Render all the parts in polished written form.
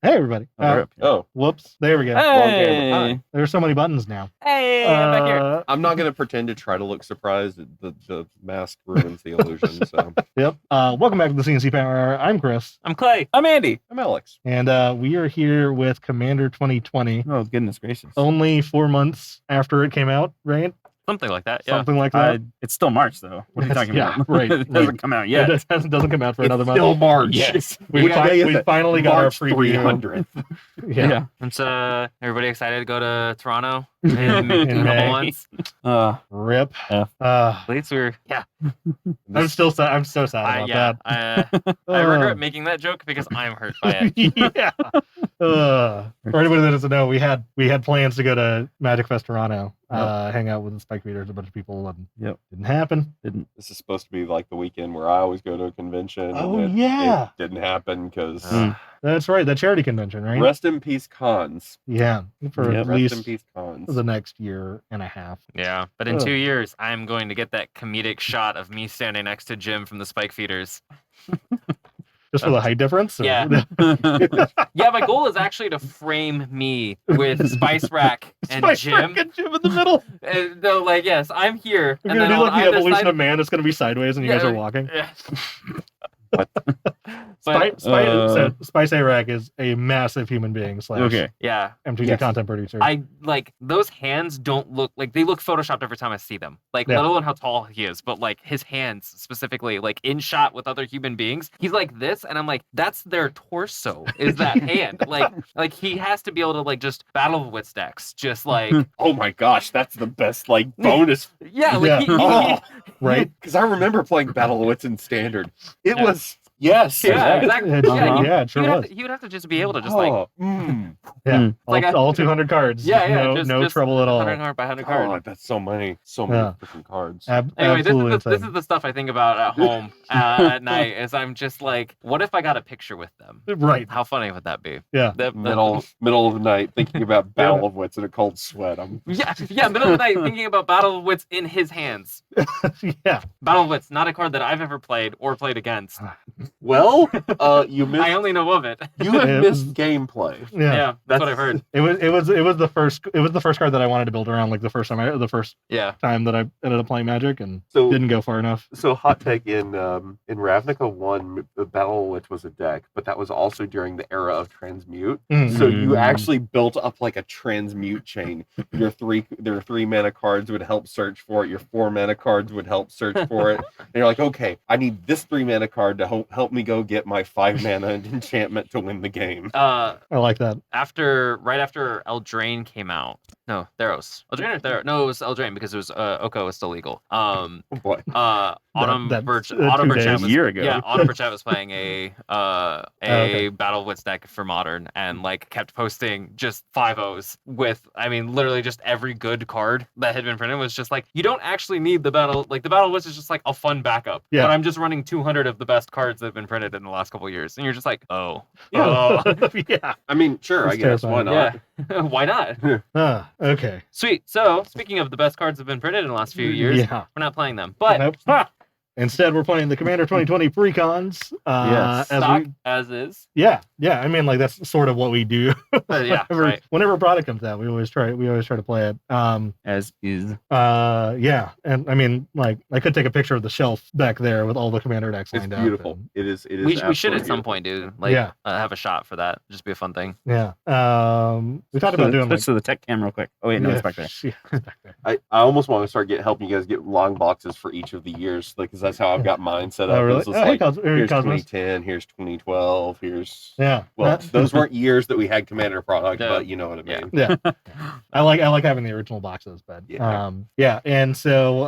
Hey, everybody. Whoops. There we go. Wrong camera. Hey, Hi. There's so many buttons now. I'm back here. I'm not going to pretend to try to look surprised. The mask ruins the illusion. So Yep. Welcome back to the CNC Power Hour. I'm Chris, I'm Clay. I'm Andy. I'm Alex. and we are here with Commander 2020. Oh, goodness gracious. Only 4 months after it came out, right? Something like that, yeah. Something like that. It's still March, though. What are you talking Yeah, about? right, It doesn't right. come out yet. It doesn't come out for another month. Still March. Yes. We What finally got March our preview. 300th. Yeah. And so everybody excited to go to Toronto in a In couple May. months. Rip. Yeah. At least we're I'm so sad about that. I regret making that joke because I'm hurt by it. Yeah. For anybody that doesn't know, we had plans to go to Magic Fest Toronto, hang out with the Spike Readers, a bunch of people, and didn't happen. This is supposed to be like the weekend where I always go to a convention. Oh, and yeah. It didn't happen because That's right, that charity convention, right? rest in peace cons. Yeah, for at Rest in least peace cons. the next year and a half. Yeah, but in Ugh. 2 years, I'm going to get that comedic shot of me standing next to Jim from the Spike Feeders. Just for the height difference? Or- Yeah. Yeah, my goal is actually to frame me with Spice Rack and Spice Jim. Rack and Jim in the middle. And they're like, yes, I'm here. We're and going to then do on like the either evolution side- of man. It's going to be sideways and you guys are walking. Yeah. Spice A-Rack is a massive human being / Okay. Yeah. MTG Yes. content producer. I like those hands don't look like they look photoshopped every time I see them. Like Yeah. let alone how tall he is, but like his hands specifically, like in shot with other human beings, he's like this, and I'm like, that's their torso, is that hand. Like he has to be able to like just battle with decks, just like Oh my gosh, that's the best like bonus. yeah, like Oh, right? because I remember playing Battle of Wits in Standard. It Yeah. was yes. yeah, exactly. It- Yeah, yeah, it sure was. he would have to just be able to just like Yeah, Like all 200 cards. Yeah, yeah, no, just- no just trouble at all. 100 card by 100 card. God, that's so many Yeah. freaking cards. Anyway, Absolutely this insane. is the stuff I think about at home at night. Is I'm just like, what if I got a picture with them? Right. How funny would that be? Yeah. Middle of the night thinking about Battle of Wits in a cold sweat. Yeah, middle of the night thinking about Battle of Wits in his hands. Yeah. Battle of Wits, not a card that I've ever played or played against. Well, you missed. I only know of it. You have Yeah. missed gameplay. Yeah, that's what I've heard. It was the first card that I wanted to build around, like the first Yeah. time that I ended up playing Magic, and So didn't go far enough. So hot take in Ravnica 1, the Battle of Wits was a deck, but that was also during the era of transmute. So you actually built up like a transmute chain. Their 3 mana cards would help search for it. Your 4 mana cards would help search for it. And you're like, okay, I need this 3 mana card to help me go get my 5 mana enchantment to win the game. I like that. Right after Eldraine came out. No, Theros. Eldraine or Theros? No, it was Eldraine because it was Oko was still legal. Oh boy. Autumn That's, Birch 2 Autumn days. Birchat A was year ago. Yeah, Autumn Birchat was playing a Okay. Battle of Wits deck for Modern and like kept posting just 5-0s with literally just every good card that had been printed was just like you don't actually need the battle the Battle of Wits is just like a fun backup. Yeah. But I'm just running 200 of the best cards that have been printed in the last couple of years. And you're just like, oh. Yeah. Yeah. I mean, sure, That's I guess. Why terrifying. not? Yeah. Why not? Okay. Sweet. So, speaking of the best cards that have been printed in the last few years, Yeah. we're not playing them. But Nope. Instead, we're playing the Commander 2020 precons. Yes. stock as is. Yeah. I mean, like that's sort of what we do. Yeah, right. Whenever a product comes out, we always try to play it. As is. Yeah, and I mean, like I could take a picture of the shelf back there with all the Commander decks It's lined up. beautiful. and- It is. We should absolutely at some beautiful. point, dude. Yeah. Have a shot for that. Just be a fun thing. Yeah. We talked about doing like. Switch to the tech cam real quick. Oh wait, no, yeah, it's back there. yeah, it's back there. I almost want to start helping you guys get long boxes for each of the years, like, because that's how I've got mine set up. Oh, really? It's just Oh, hey, like, here's Cosmos. 2010, here's 2012, here's Yeah. well, that- those weren't years that we had Commander product, Yeah. but you know what I Yeah. mean. Yeah. I like having the original boxes, but Yeah. and so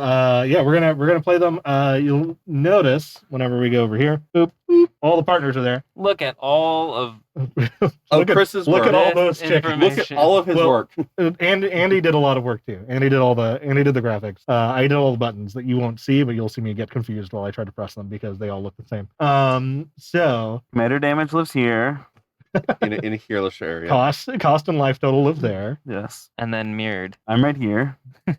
we're gonna play them. You'll notice whenever we go over here, boop, boop, all the partners are there. Look at all of look Chris's look work. at all This those chickens. information. Look at all of his Well, work. And Andy did a lot of work too. Andy did the graphics. I did all the buttons that you won't see, but you'll see me get confused while I try to press them because they all look the same. So Commander damage lives here. in a hearless area. cost and life total live there. Yes. and then mirrored. I'm right here.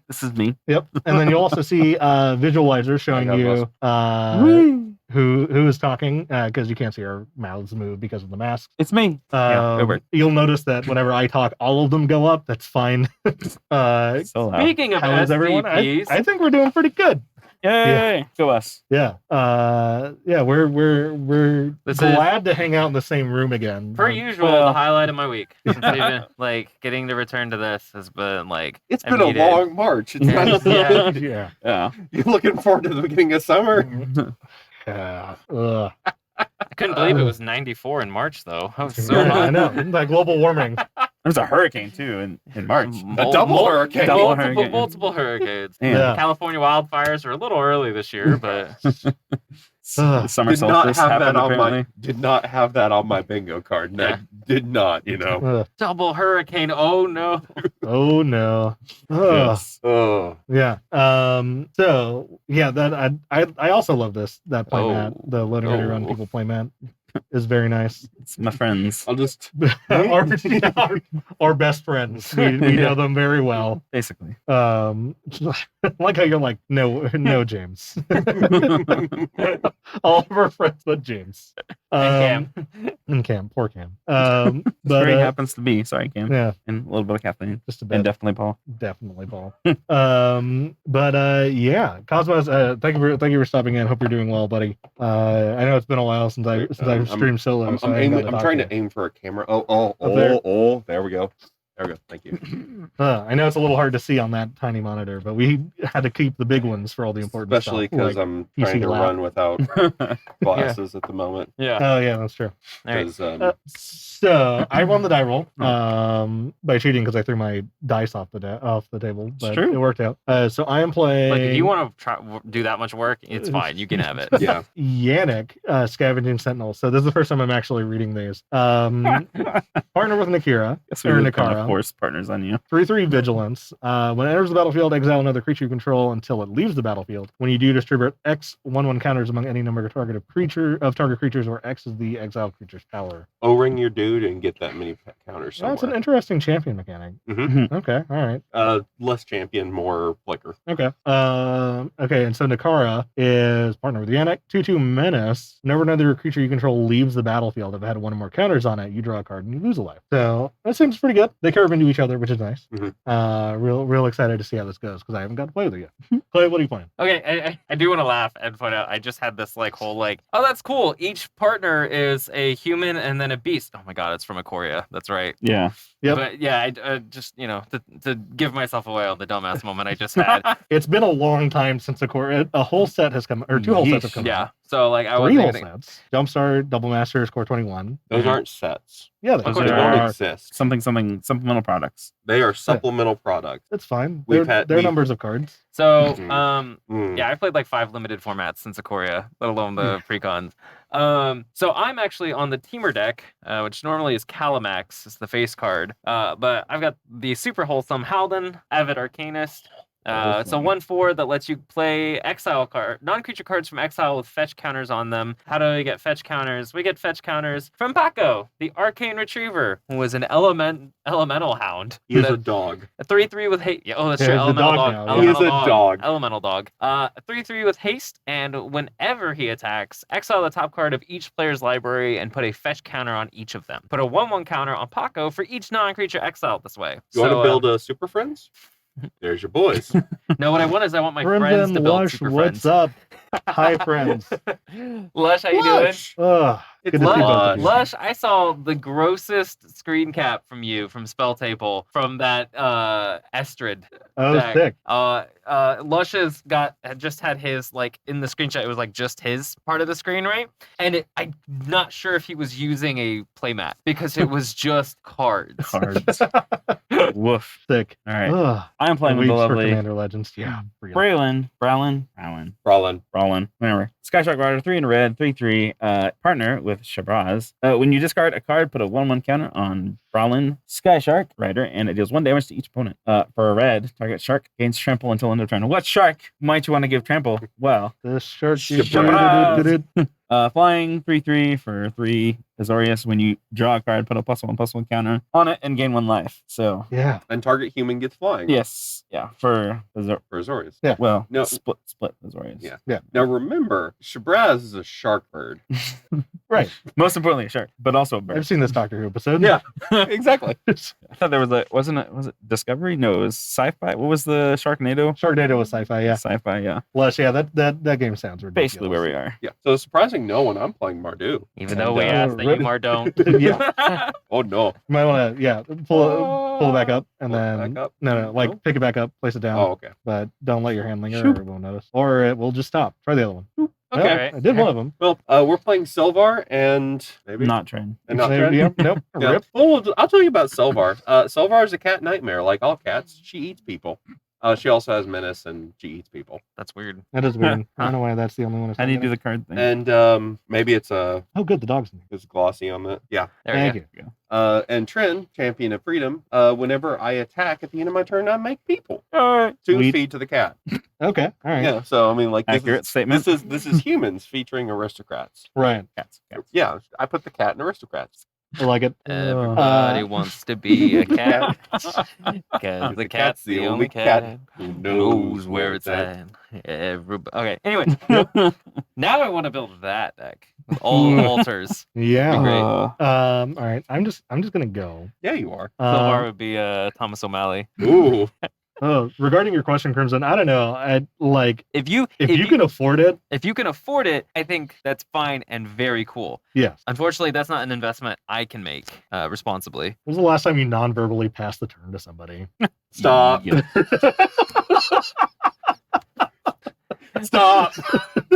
This is me. Yep. And then you'll also see visualizers showing I got you who is talking because you can't see our mouths move because of the mask. It's me. Yeah, it worked. You'll notice that whenever I talk, all of them go up. That's fine. So loud. Speaking of How is everyone? SVPs, I think we're doing pretty good. Yay! Go us. Yeah. We're This glad to hang out in the same room again. per usual, Well- the highlight of my week. Even, like getting to return to this has been like It's I been a needed- long March. It's Yeah. nice. Yeah. Yeah. Yeah. You're looking forward to the beginning of summer. Yeah. Ugh. I couldn't believe it was 94 in March though. I was so Yeah, I hot. know. That global warming. There's a hurricane too in March. A double hurricane. Double hurricane. Multiple hurricanes. Yeah. California wildfires are a little early this year, but The summer Did not solstice have that happened on apparently. did not have that on my bingo card. And Yeah. I did not, you know. Ugh. double hurricane. Oh no. Oh no. Ugh. Yes. Oh, Yeah. So yeah, that I also love that playmat. Oh. The loading ready run Oh. people playmat is very nice. It's my friends, I'll just our best friends. We know them very well. basically. Like how you're like, no, James. All of our friends but James. And And Cam, poor Cam. But But Three happens to be. Sorry, Cam. yeah, And a little bit of Kathleen. just a And bit. definitely Paul. Definitely, Paul. Yeah, Cosmos. Thank you for stopping in. Hope you're doing well, buddy. I know it's been a while since I've streamed solo. I'm, so I haven't got I'm talk trying you. to aim for a camera. there. There we go. There we go. Thank you. I know it's a little hard to see on that tiny monitor, but we had to keep the big ones for all the important Especially stuff. because like- I'm PC trying to lap. run without glasses at the moment. yeah. Oh yeah, that's true. All right. 'Cause, So I won the die roll by cheating because I threw my dice off the table, but true. it worked out. So I am playing Like if you want to do that much work, it's fine. You can have it. yeah. Yannick, Scavenging Sentinel. So this is the first time I'm actually reading these. Partner with Nakira Guess we or were kind Nakara. of forced partners on you. 3/3 Vigilance. When it enters the battlefield, exile another creature you control until it leaves the battlefield. When you do, distribute X 1/1 counters among any number of target creatures, where X is the exile creature's power. O-ring your dude and get that mini counters somewhere. That's an interesting champion mechanic. Mhm. Okay, all right. Less champion, more flicker. Okay. Okay, and so Nakara is partner with Yannick. 2/2 Menace. Whenever another creature you control leaves the battlefield, if it had one or more counters on it, you draw a card and you lose a life. So that seems pretty good. They curve into each other, which is nice. Mhm. Real excited to see how this goes because I haven't got to play with it yet. Clay, what are you playing? Okay, I do want to laugh and point out I just had this like whole like, oh that's cool. Each partner is a human and then a beast. Oh my god, it's from Ikoria. That's right. Yeah. Yep. But yeah, I just to give myself away on the dumbass moment I just had. It's been a long time since a whole set has come, or two whole sets have come Yeah. out. So like I was 3 whole thinking, sets. Jumpstart, Double Masters, Core 21. Those Mhm. aren't sets. Yeah, Those They are- don't exist. Something supplemental products. They are supplemental products. it's fine. We've They're had- they're we've- numbers of cards. so Mhm. yeah, I've played like 5 limited formats since Ikoria, let alone the precons. So I'm actually on the Teamer deck, which normally is Calamax, is the face card. But I've got the super wholesome Halden, Avid Arcanist. It's a 1/4 that lets you play exile non-creature cards from exile with fetch counters on them. How do we get fetch counters? We get fetch counters from Paco, the Arcane Retriever, who was an elemental hound. He is That- a dog. A 3/3 with haste. Yeah, oh, that's Yeah, true. he's a Elemental dog dog. now, yeah. He is a dog. Elemental dog. A 3/3 with haste, and whenever he attacks, exile the top card of each player's library and put a fetch counter on each of them. Put a 1/1 counter on Paco for each non-creature exiled this way. You want to build a Super Friends? There's your boys. No, what I want is I want my friends Brendan to build Lush, super what's friends. up? Hi, friends. Lush, how you Lush. Ugh, It's good to see both of Lush. you. Lush, I saw the grossest screen cap from you from Spell Table from that Estrid. Oh, deck. sick. Lush had just had his like in the screenshot. It was like just his part of the screen, right? And I'm not sure if he was using a playmat because it was just cards. Cards. Woof. Sick. All right. Ugh. I'm playing with Weeks the for lovely Commander Legends. Yeah. forget it. Browlin, Rollin. whatever. Sky Shark Rider, 3 in red, 3/3. Partner with Shabraz. When you discard a card, put a 1/1 counter on Browlin Sky Shark Rider, and it deals 1 damage to each opponent. For a red, target shark gains trample until end of turn. What shark might you want to give trample? Well, This shirt. Shabazz. Flying 3/3 for 3 Azorius. When you draw a card, put a +1/+1 counter on it and gain 1 life. So Yeah. And target human gets flying. yes, yeah, for For Azorius. Yeah. well, No. split Azorius. Yeah. Yeah. Now remember, Shabraz is a shark bird. Right. Most importantly, a shark, but also a bird. I've seen this Doctor Who episode. Yeah. Exactly. I thought there was was it Discovery? No, it was Sci-Fi. What was the Sharknado? Sharknado was sci-fi, yeah. Sci-Fi, yeah. Plus, yeah, that game sounds ridiculous. Basically where we are. Yeah. So surprising no one, I'm playing Mardu. Even though we And, asked that you Rip- more don't. Yeah. Oh no. You might want to, pull it back up and Pull it then back up? no, like No? pick it back up, place it down, Oh, okay. but don't let your hand linger Shoop. or it won't notice, or it will just stop. Try the other one. Okay. Well, I did one of them. Well, we're playing Selvar and maybe Not trained. and not Maybe- Trent. Yep, nope. Yeah. Rip. Well, I'll tell you about Selvar. Selvar is a cat nightmare, like all cats. She eats people. She also has menace and she eats people. That's weird. That is weird. I don't know why that's the only one. How do you do the card thing? And maybe it's Oh, good. The dog's in here. it's glossy on the yeah. There Thank we go. you. And Trin, champion of freedom. Whenever I attack at the end of my turn, I make people All right. to Sweet. feed to the cat. Okay. All right. Yeah. So I mean, like Accurate statement. This is humans featuring aristocrats. Right. Cats. Yeah, I put the cat in aristocrats. I like it. Everybody wants to be a cat. Because the cat's the only cat who knows where it's at. Everybody. Okay. Anyway, now I want to build that deck with all the altars. Yeah. Great. All right. I'm just gonna go. Yeah, you are. Silvar would be Thomas O'Malley. Ooh. Regarding your question, Crimson, I don't know. I like If you if you can afford it. if you can afford it, I think that's fine and very cool. Yes. Unfortunately, that's not an investment I can make responsibly. When was the last time you non-verbally passed the turn to somebody? Stop. Yeah. Stop.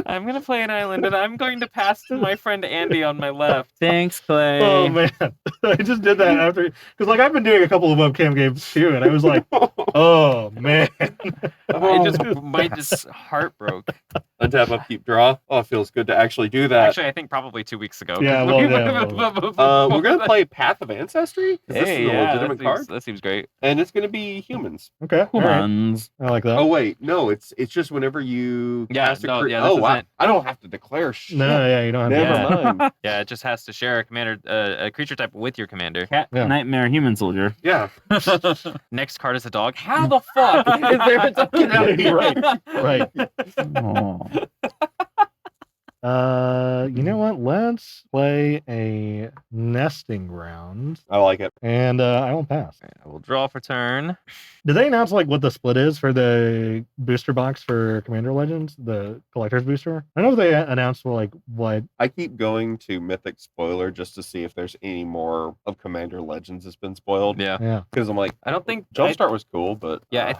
I'm gonna play an island, and I'm going to pass to my friend Andy on my left. Thanks, Clay. Oh man, I just did that after because like I've been doing a couple of webcam games too, and I was like, oh man, I just might just heart broke. Untap, upkeep, draw. Oh, it feels good to actually do that. Actually, I think probably 2 weeks ago. Yeah, well, yeah, We're gonna play Path of Ancestry. 'Cause this Hey, is a yeah, legitimate card, that seems great. and it's gonna be humans. okay, all right. Humans. I like that. Oh wait, no, it's just whenever you Yeah, cast a no, cre- yeah, this oh wow, isn't- I don't have to declare shit. No, yeah, you don't have Never to. Yeah. mind. Yeah, it just has to share a commander, a creature type with your commander. Cat, Yeah. nightmare, human soldier. Yeah, Next card is a dog. How the fuck is there a dog? Get out of here. Right. Oh. You know what? Let's play a nesting ground, I like it. and I won't pass. I will draw for turn. Did they announce like what the split is for the booster box for Commander Legends, the collector's booster? I know they announced like what. I keep going to Mythic Spoiler just to see if there's any more of Commander Legends that's been spoiled. Yeah. Yeah. Because I'm like, I don't think Jumpstart was cool, but Yeah, I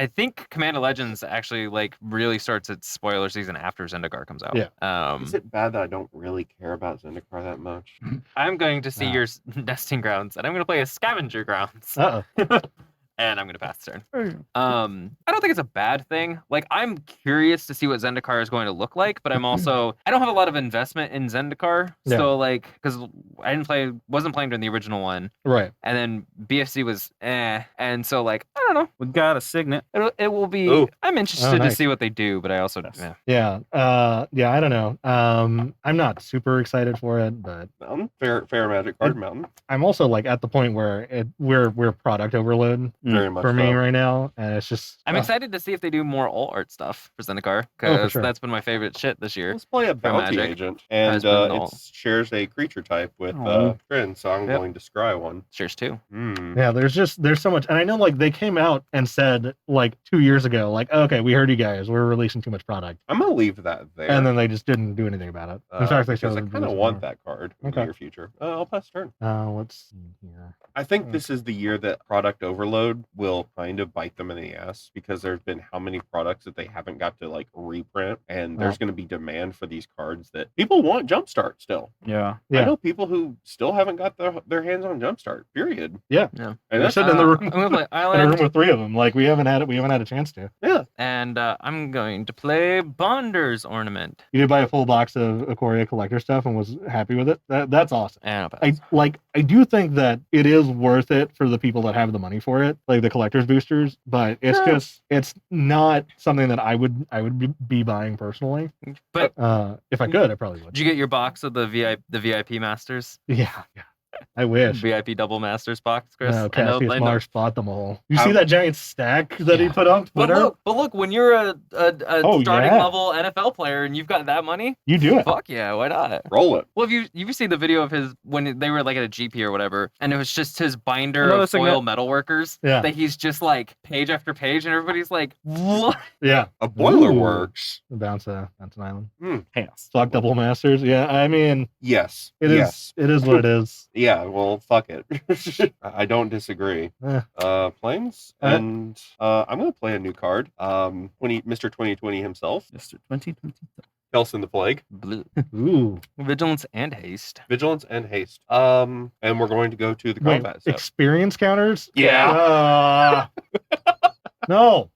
think Commander Legends actually like really starts its spoiler season after Zendikar comes out. Yeah. Is it bad that I don't really care about Zendikar that much? I'm going to see Ah. your nesting grounds, and I'm going to play a scavenger grounds, Uh and I'm going to pass the turn. I don't think it's a bad thing. Like, I'm curious to see what Zendikar is going to look like, but I'm also I don't have a lot of investment in Zendikar, Yeah. so like because I wasn't playing during the original one, Right. and then BFC was and so like I don't know. We got a signet. It will be. Ooh. I'm interested to nice. see what they do, but I also Yes. Yeah. Yeah. I don't know. I'm not super excited for it, but Mountain, fair magic card, Mountain, I'm also like at the point where we're product overload very much for me so. right now, and it's just I'm excited to see if they do more alt art stuff for Zendikar Oh, for because sure. that's been my favorite shit this year. Let's play a bounty Magic. agent, Has and been it all- shares a creature type with Oh. Trin, so I'm Yep. going to scry one. Cheers too. Yeah, there's so much, and I know like they came out and said like 2 years ago, like okay, we heard you guys, we're releasing too much product, I'm gonna leave that there. and then they just didn't do anything about it. In fact, they because I showed kind of want that card in Okay. the near future. I'll pass turn. Let's see here. I think Hmm. this is the year that product overload will kind of bite them in the ass because there's been how many products that they haven't got to like reprint, and there's going to be demand for these cards that people want Jumpstart still. Yeah. Yeah. I know people who still haven't got their hands on Jumpstart. Period. Yeah. Yeah. And They're that's sitting in the room, I'm gonna play in a Island, room with 3 of them. Like we haven't had a chance to. yeah. and I'm going to play Bonder's Ornament. You did buy a full box of Ikoria collector stuff and was happy with it. That's awesome. And I'll pass. I I do think that it is worth it for the people that have the money for it, like the collector's boosters. But it's not something that I would be buying personally. But if I could, I probably would. did you get your box of the VIP Masters? Yeah. I wish. VIP Double Masters box, Chris. No, I know. Cassius Marsh bought them all. You How- see that giant stack that he Yeah. put on Twitter? But look, when you're a Oh, starting yeah. level NFL player and you've got that money, You do it. fuck yeah, why not? Roll it. Well, have you seen the video of his when they were like at a GP or whatever, and it was just his binder Another of thing foil metalworkers Yeah. that he's just like page after page, and everybody's like, what? Yeah. A boiler Ooh. works. Bounce an island. Chaos. Stock double masters. Yeah. I mean, Yes. it is. It is what it is. Yeah, well, fuck it. I don't disagree. Planes, and I'm gonna play a new card. Mr. 2020 himself, Mr. 2020. Kelson the Plague, Blue. Ooh. Vigilance and haste. Vigilance and Haste. And we're going to go to the Wait. combat step. Experience counters? Yeah. No.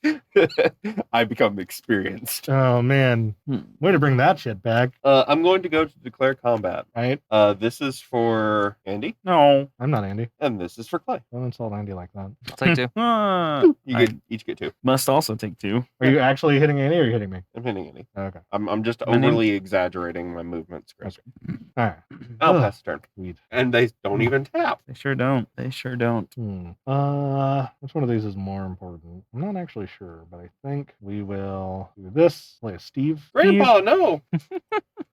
I become experienced. Oh man. Way to bring that shit back. I'm going to go to declare combat. Right? This is for Andy, No. I'm not Andy. and this is for Clay. Don't insult Andy like that. I'll take two. Each get 2. Must also take 2. Are you actually hitting Andy or are you hitting me? I'm hitting Andy. Okay. I'm just My name- overly exaggerating my movements, Chris. All right. I'll Ugh. pass the turn. Sweet. And they don't even tap. They sure don't. They sure don't. Which one of these is more important? I'm not actually sure, but I think we will do this. Play a Steve. Grandpa, no!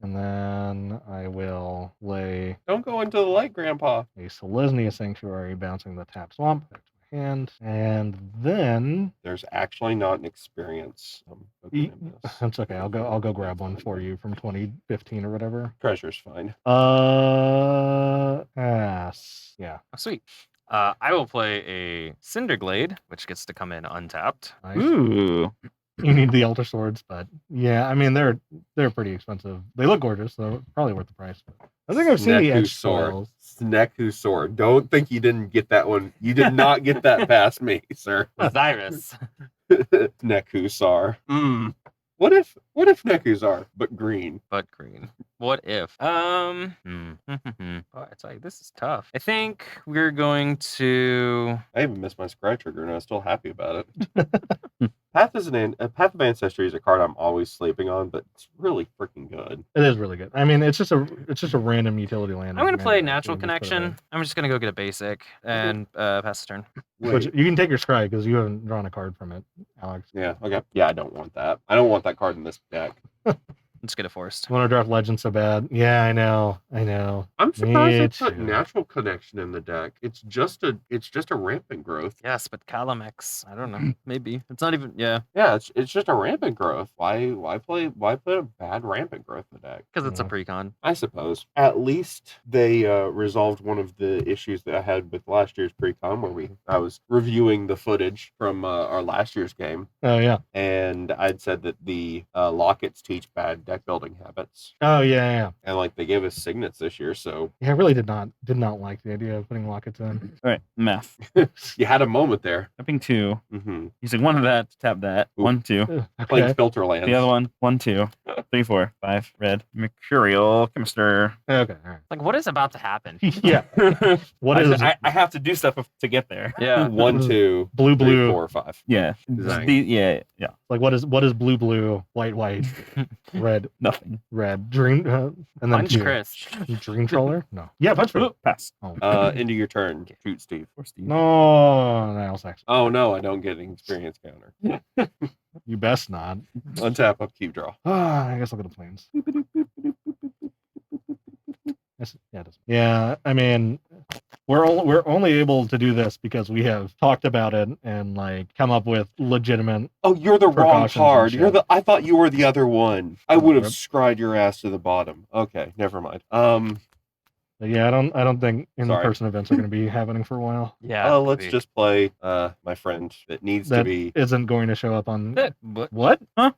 And then I will play Don't go into the light, Grandpa. a Selesnya Sanctuary, bouncing the tap swamp back to my hand. And then There's actually not an experience. that's okay. I'll go grab one for you from 2015 or whatever. Treasure's fine. Pass. Yeah. Oh, sweet. I will play a Cinderglade, which gets to come in untapped. Nice. Ooh. You need the Elder Swords, but yeah, I mean they're pretty expensive. They look gorgeous, so probably worth the price. I think I've seen the Sneku edge sword. foils. Sneku sword. Don't think you didn't get that one. You did not get that past me, sir. Osiris. Nekusar. What if Nekusar, but green? But green. What if? Oh, it's like this is tough. I think we're going to. I even missed my scry trigger and I was still happy about it. Path of Ancestry is a card I'm always sleeping on, but it's really freaking good. It is really good. I mean, it's just a random utility land. I'm gonna mana play deck. Natural You can just put it Connection. I'm just gonna go get a basic and pass the turn. in. Which you can take your scry because you haven't drawn a card from it, Alex. Yeah, okay. Yeah, I don't want that. I don't want that card in this deck. Let's get it forced. I want to draft Legend so bad. Yeah, I know. I'm surprised they put too. Natural Connection in the deck. It's just a rampant growth. Yes, but Calamex. I don't know. Maybe it's not even. Yeah, Yeah, it's just a rampant growth. Why play a bad rampant growth in the deck? because it's a precon. I suppose. At least they resolved one of the issues that I had with last year's precon, where I was reviewing the footage from our last year's game, Oh yeah. and I'd said that the lockets teach bad deck building habits, Oh yeah. and like they gave us signets this year, so Yeah, I really did not like the idea of putting lockets in. All right. Math. you had a moment there. Tapping 2. Mm-hmm. Using one of that to tap that. Ooh. 1, 2. Playing Okay. filter lands. The other one. 1, 2. 3, 4, 5. Red. Mercurial Chemister. Okay. All Like, what is about to happen? right. Yeah. What is I have to do stuff to get there. Yeah. 1, 2, blue 3, blue? 4, 5. Yeah. Zang. Yeah. Like what is blue, white, red, Nothing. dream, and then Punch two. Chris. Dream Trawler? No. Yeah, punch for Pass. Into your turn. Shoot, Steve. Or Steve. No, Niles actually. Oh no, I don't get an experience counter. You best not. Untap, upkeep, draw. I guess I'll go to planes. Yeah, it does. Yeah, I mean, we're only able to do this because we have talked about it and like come up with legitimate. Oh, you're the wrong Precautions and card. shit. I thought you were the other one. I would have Rip. scried your ass to the bottom. Okay, never mind. But yeah, I don't think Sorry. in-person events are going to be happening for a while. Yeah. Let's just play my friend that needs to That be. isn't going to show up on. What? What? I'm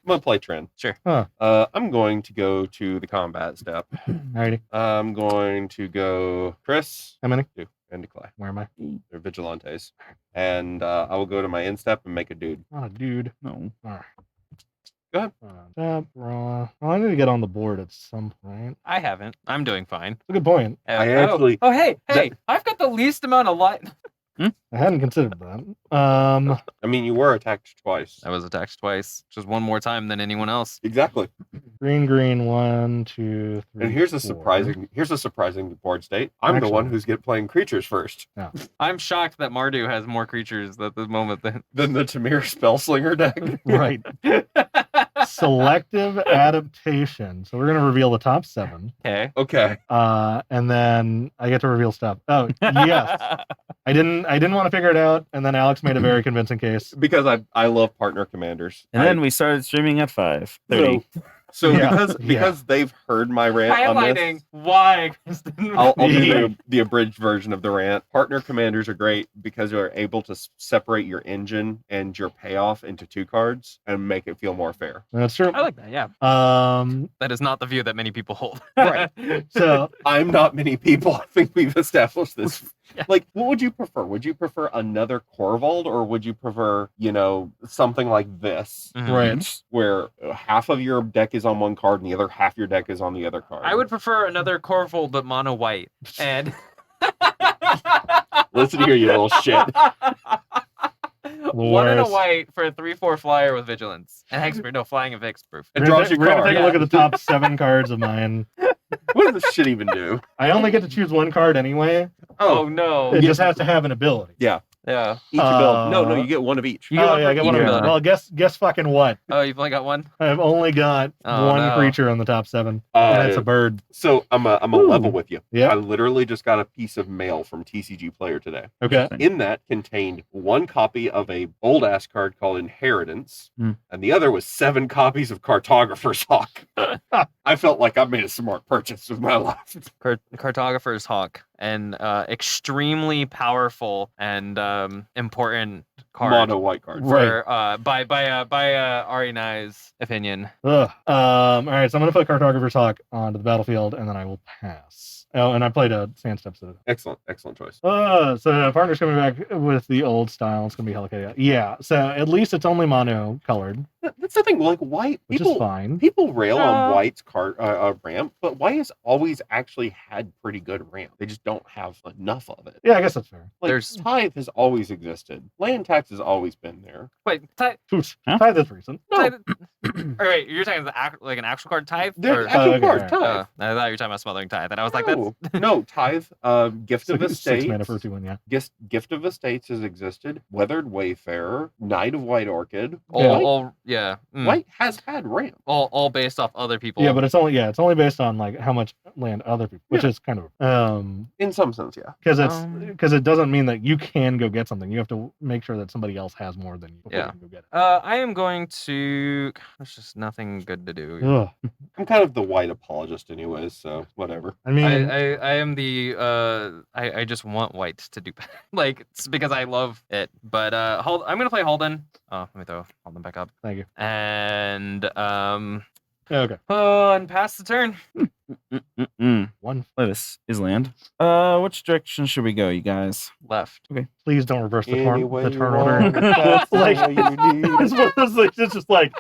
gonna play Trend. Sure. Huh. I'm going to go to the combat step. Alrighty. I'm going to go Chris, How many? you, and Declay. Where am I? They're vigilantes. And I will go to my instep and make a dude. Not a dude. No. All right. Tap, raw. Well, I need to get on the board at some point. I haven't. I'm doing fine. That's a good point. I actually- Oh, hey! I've got the least amount of light. I hadn't considered that. I mean, you were attacked twice. I was attacked twice, just one more time than anyone else. Exactly. Green, 1, 2, 3. And here's a 4. surprising board state. I'm the one Excellent. who's playing creatures first. I'm shocked that Mardu has more creatures at the moment than. Then the Tamir Spellslinger deck. Right. Selective adaptation. So we're gonna reveal the top 7. Okay. Okay. And then I get to reveal stuff. Oh, yes. I didn't want to figure it out, and then Alex made a very convincing case. Because I love partner commanders. And then we started streaming at 5:30. So Yeah, because they've heard my rant on Highlighting this, why Kristen. I'll do the abridged version of the rant. Partner commanders are great because you're able to separate your engine and your payoff into 2 cards and make it feel more fair. That's true. I like that. Yeah, that is not the view that many people hold. Right. So I'm not many people. I think we've established this. Yeah. Like, what would you prefer? Would you prefer another Corvold, or would you prefer, something like this, Mhm. right. where half of your deck is on one card and the other half your deck is on the other card? I would prefer another Corvold but mono white. And Listen here, you little shit. One and a Worst. white for a 3/4 flyer with vigilance and hexproof. No, flying and hexproof. And We're gonna, draws your we're gonna card. take a look at the top 7 cards of mine. What does this shit even do? I only get to choose 1 card anyway. Oh no. It just has to have an ability. Yeah. Yeah. Each build. No, you get one of each. You get one yeah, I for get one each of them. ability. Well, guess fucking what? Oh, you've only got one? I've only got Oh, 1 no. creature on the top 7, and it's a bird. So I'm a level with you. Yeah. I literally just got a piece of mail from TCG Player today. Okay. In that contained 1 copy of a old ass card called Inheritance, Hmm. and the other was 7 copies of Cartographer's Hawk. I felt like I made a smart purchase with my life. Cartographer's Hawk. And extremely powerful and important card. Mono white card. Right. For, by Ari Nai's opinion. Ugh. All right, so I'm gonna put Cartographer's Hawk onto the battlefield, and then I will pass. Oh, and I played a Sand Steps. Excellent choice. So partner's coming back with the old style. It's gonna be hella chaotic. Yeah. So at least it's only mono colored, That's the thing. Like white which is fine. People rail on Uh, White's card ramp, but White has always actually had pretty good ramp. They just don't have enough of it. Yeah, I guess that's fair. Like There's- Tithe has always existed. Land tax has always been there. Wait, Oops. Huh? Tithe is recent. No, All right, you're talking like an actual card type? they're Or- actual okay, cards. right. Tithe. I thought you were talking about Smothering Tithe, and I was like, that's No, Tithe. Gift of 6 mana Estates. for 2/1. Yeah. Gift of Estates has existed. Weathered Wayfarer. Knight of White Orchid. all White has had ramp. all based off other people. Yeah, but it's only based on like how much land other people, which is kind of In some sense, yeah. because it doesn't mean that you can go get something. You have to make sure that somebody else has more than you before Yeah. you can go get it. I am going to. There's just nothing good to do. Ugh. I'm kind of the white apologist, anyways. So whatever. I mean, I am the I just want white to do better. Like it's because I love it. But I'm gonna play Holden. Oh, let me throw Holden back up. thank you. And Okay. and pass the turn. One. This is land. Which direction should we go, you guys? Left. Please don't reverse the Any turn, way the you turn want. order. That's Like- all you need. It's one of those things. It's just like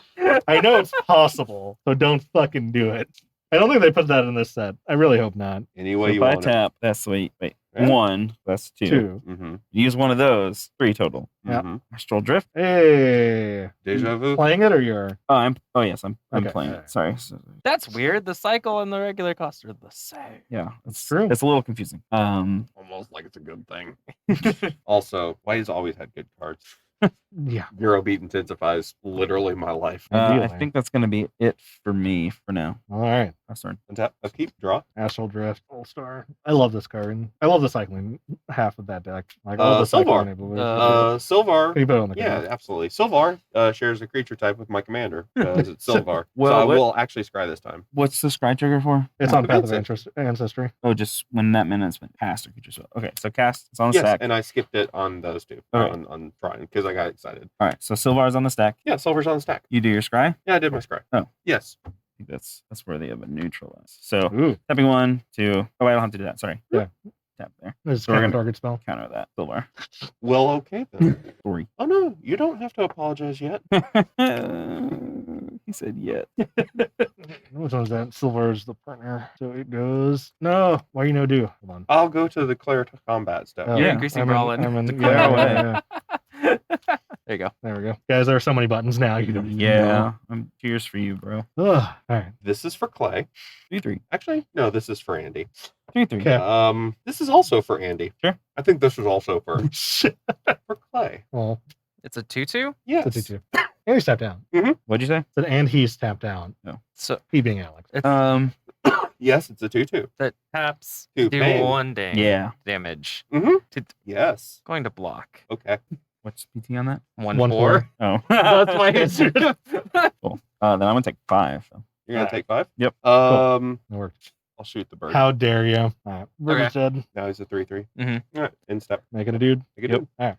I know it's possible, so don't fucking do it. I don't think they put that in this set. I really hope not. Any So way if you I want tap, that's wait. Yeah. 1, that's 2. 2. it. Mm-hmm. Use one of those, 3 total. Yeah. Mm-hmm. Astral Drift. Hey, Deja vu. playing it or you're Oh yes, I'm Okay, playing alright. it. Sorry. That's weird. The cycle and the regular cost are the same. Yeah, it's true. It's a little confusing. Almost like it's a good thing. Also, White has always had good cards. yeah. Eurobeat intensifies literally my life. I Ideally. think that's gonna be it for me for now. All right. Last turn. Untap, upkeep, draw. Astral Drift, All Star. I love this card. I love the cycling half of that deck. Like all the cycling Sylvar. abilities. Sylvar. Can you put it on the Yeah, card? absolutely. Sylvar shares a creature type with my commander because it's Sylvar. Well, so I what- will actually scry this time. What's the scry trigger for? It's on Path of Ancestry. Ancestry. Oh, just when that minute's been cast or creature. Okay, so cast. It's on the Yes, stack. and I skipped it on those two. Okay. On trying because I got excited. All right, so Sylvar's on the stack. Yeah, Sylvar's on the stack. You do your scry. Yeah, I did my scry. Oh. Yes. I think that's worthy of a neutralize. So Ooh, tapping 1, 2. Oh, I don't have to do that. Sorry. Yeah. Tap there. this is So we're kind of gonna- target spell. Counter that. Sylvar. Well, okay then. 3. Oh no, you don't have to apologize yet. He said yet. Which one's that? Silver is the partner. So it goes. No, why you no do? Hold on. I'll go to declare to combat step. Oh, You're Yeah, increasing I'm in- brawling. I'm in- Declare yeah, away. yeah, yeah. There you go. There we go. Guys, there are so many buttons now. You don't even Yeah, I'm cheers for you, bro. know. Ugh. All right. This is for Clay. 3-3. Actually, no, this is for Andy. 3-3. Okay. This is also for Andy. Sure. I think this was also for Shit. Clay. Well, It's a 2/2. Yes. it's a 2-2. And he's tapped down. What'd you say? Said, and he's tapped down. So He being Alex. Yes, it's a 2/2. that taps Two do pain. 1 Yeah. damage. Yes. Going to block. Okay. What's PT on that? 1/4. Oh. That's my answer. Cool. Then I'm gonna take 5. So. You're gonna take 5? Yep. That worked. I'll shoot the bird. How dare you? All right. River said, Now he's a 3/3. Mhm. All right. In step. make it a dude. Make it Yep. do. All right.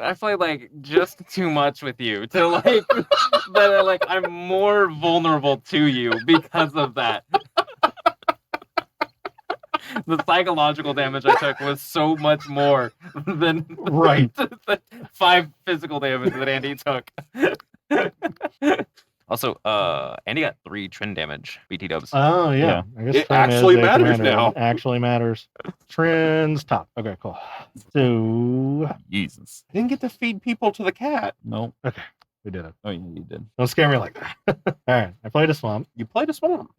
I play like just too much with you to like that. Like I'm more vulnerable to you because of that. The psychological damage I took was so much more than Right. the 5 physical damage that Andy took. Also, Andy got 3 trend damage. BT dubs. Oh, yeah. Yeah. I guess It Trin is actually a matters commander. now. It actually matters. Trends top. Okay, cool. So, Jesus. I didn't get to feed people to the cat. Nope. we did it. Oh yeah, you did. Don't scare me like that. All right. I played a swamp. You played a swamp.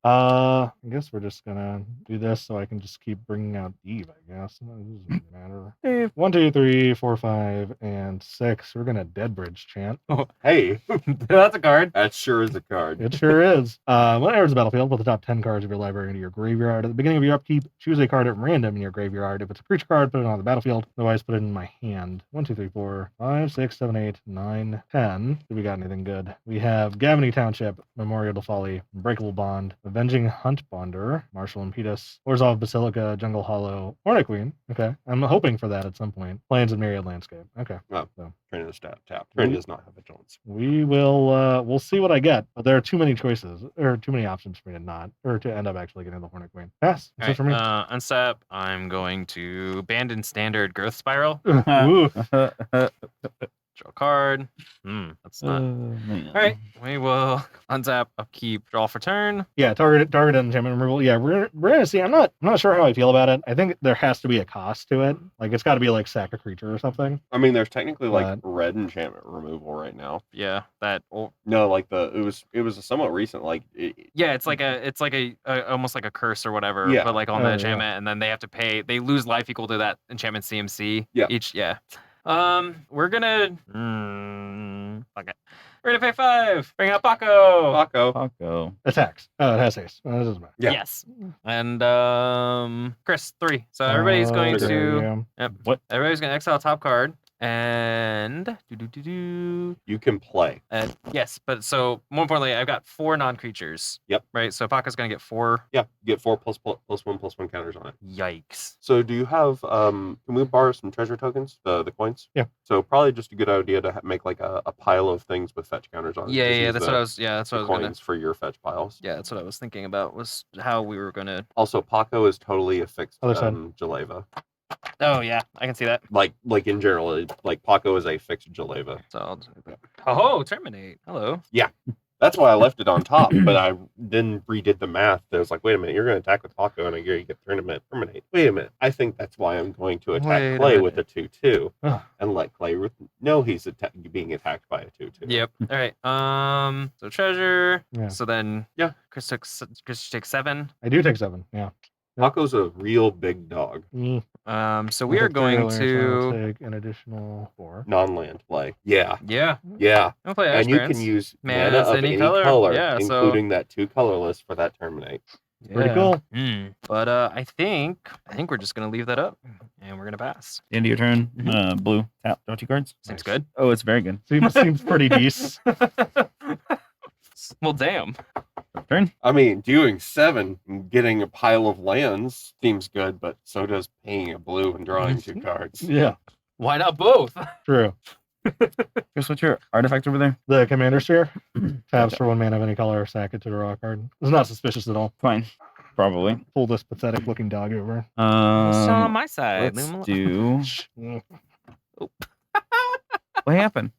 I guess we're just gonna do this so I can just keep bringing out Eve, I guess. It doesn't matter. 1, 2, 3, 4, 5, and 6. We're gonna Dead Bridge chant. Hey, That's a card. that sure is a card. It sure is. When it enters the battlefield, put the top 10 cards of your library into your graveyard. At the beginning of your upkeep, choose a card at random in your graveyard. If it's a creature card, put it on the battlefield. Otherwise, put it in my hand. 1, 2, 3, 4, 5, 6, 7, 8, 9, 10. Do we got anything good? We have Gavany Township, Memorial to Folly, Unbreakable Bond, Avenging Hunt Bonder, Martial Impetus, Orzhov Basilica, Jungle Hollow, Hornet Queen. Okay. I'm hoping for that at some point. Plains of Myriad Landscape. Okay. Train is tap. Train does not have vigilance. We will we'll see what I get, but there are too many choices or too many options for me to not or to end up actually getting the Hornet Queen. Pass. That's it for me. Unstep. I'm going to abandon standard growth spiral. Ooh. Draw a card. That's not. Man. All right, we will untap, upkeep, draw for turn. Yeah, target enchantment removal. Yeah, we're gonna see. I'm not sure how I feel about it. I think there has to be a cost to it. Like it's got to be like sack a creature or something. I mean, there's technically like But- red enchantment removal right now. Yeah, that. Or, No, like it was a somewhat recent. Like yeah, it's like a almost like a curse or whatever. Yeah. But like on Oh, the yeah. enchantment, and then they have to pay. They lose life equal to that enchantment CMC. Yeah. Each. Yeah. We're gonna. Fuck it. We're gonna pay 5. Bring out Paco. Paco. Paco. Attacks. Oh, it has haste. Oh, that doesn't matter. Yeah. Yes. And Chris 3. So everybody's going there to. we go. Yep. What? Everybody's gonna exile top card. And You can play. yes, but so more importantly, I've got 4 non-creatures. Yep. Right. So Paco's gonna get 4. Yeah, you get 4 +1/+1 counters on it. Yikes. So do you have can we borrow some treasure tokens, the coins? Yeah. So probably just a good idea to make like a pile of things with fetch counters on it. Yeah, Just yeah. use That's the- what I was. Yeah, that's what I the was gonna. coins for your fetch piles. Yeah, that's what I was thinking about. Was how we were gonna. Also, Paco is totally a fixed Other side. Jaleva. Oh yeah, I can see that. Like in general, like Paco is a fixed Jaleva. So I'll do that. Oh, terminate. Hello. That's why I left it on top, but I then redid the math. I was like, wait a minute, you're going to attack with Paco, and I get terminate. Wait a minute. I think that's why I'm going to attack Wait a Clay with a minute. 2/2 Oh. and let Clay know he's being attacked by a 2/2. Yep. All right. So treasure. Yeah. So then. Yeah. Chris takes 7. I do take 7. Yeah. Paco's a real big dog. So we are going to. take an additional 4. Non-land play. Yeah. Yeah. Yeah. I'll play Ash And you Barrens. can use Mana mana as of any any color. color, Yeah, so- including that 2 colorless for that terminate. Pretty Yeah. cool. But I think we're just gonna leave that up, and we're gonna pass. End of your turn. Blue. Tap. Draw 2 cards. Seems Nice. good. Oh, it's very good. Seems pretty decent. Well, damn. Turn. I mean, doing 7 and getting a pile of lands seems good, but so does paying a blue and drawing 2 cards. Yeah. Why not both? True. Chris, what's your artifact over there? The commander sphere taps for 1 mana of any color, sack it to draw a card. It's not suspicious at all. Fine. Probably. Pull this pathetic looking dog over. It's on my side. Let's do. What happened?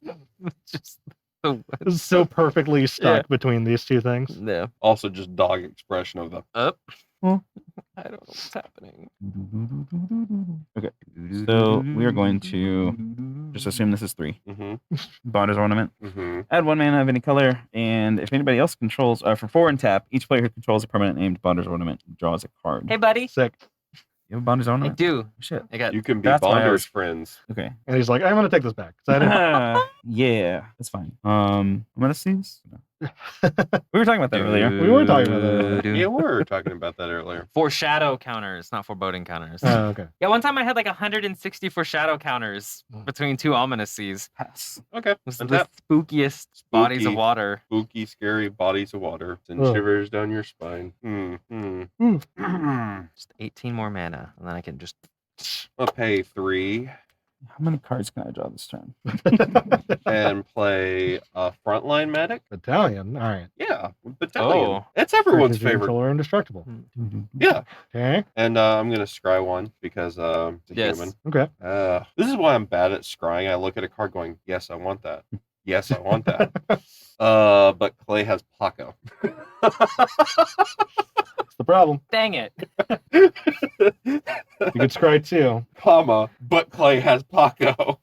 Just the It's so perfectly stuck Yeah. between these two things. yeah. Also, just dog expression of the. Up. Well. I don't know what's happening. Okay. So we are going to just assume this is 3. Mm-hmm. Bonder's Ornament. Mm-hmm. Add 1 mana of any color, and if anybody else controls, for 4 and tap, each player who controls a permanent named Bonder's Ornament draws a card. Hey, buddy. Sick. You have a Bonder's I Ornament? do. Shit. I got. You can be That's why I Bonder's was- friends. Okay. And he's like, I'm gonna take this back. 'cause I didn't. Yeah, that's fine. I'm gonna seize. No. We were talking about that earlier. We were talking about that earlier. Yeah, we were talking about that earlier. Foreshadow counters, not foreboding counters. Oh, okay. Yeah, one time I had like 160 foreshadow counters between 2 ominous seas. Pass. Okay. It was And the that spookiest bodies of Spooky. water. spooky, scary bodies of water send Ugh. shivers down your spine. Just 18 more mana, and then I can just. I'll pay 3 How many cards can I draw this turn? and play a frontline medic. Battalion. All right. Yeah, battalion. Oh. It's everyone's Creatures you favorite. control are indestructible. Yeah, Okay. and I'm gonna scry one because it's a Yes. human. Okay. This is why I'm bad at scrying. I look at a card going, yes, I want that. Yes, I want that. But Clay has Paco. That's the problem. Dang it. You could scry too. Comma, but Clay has Paco.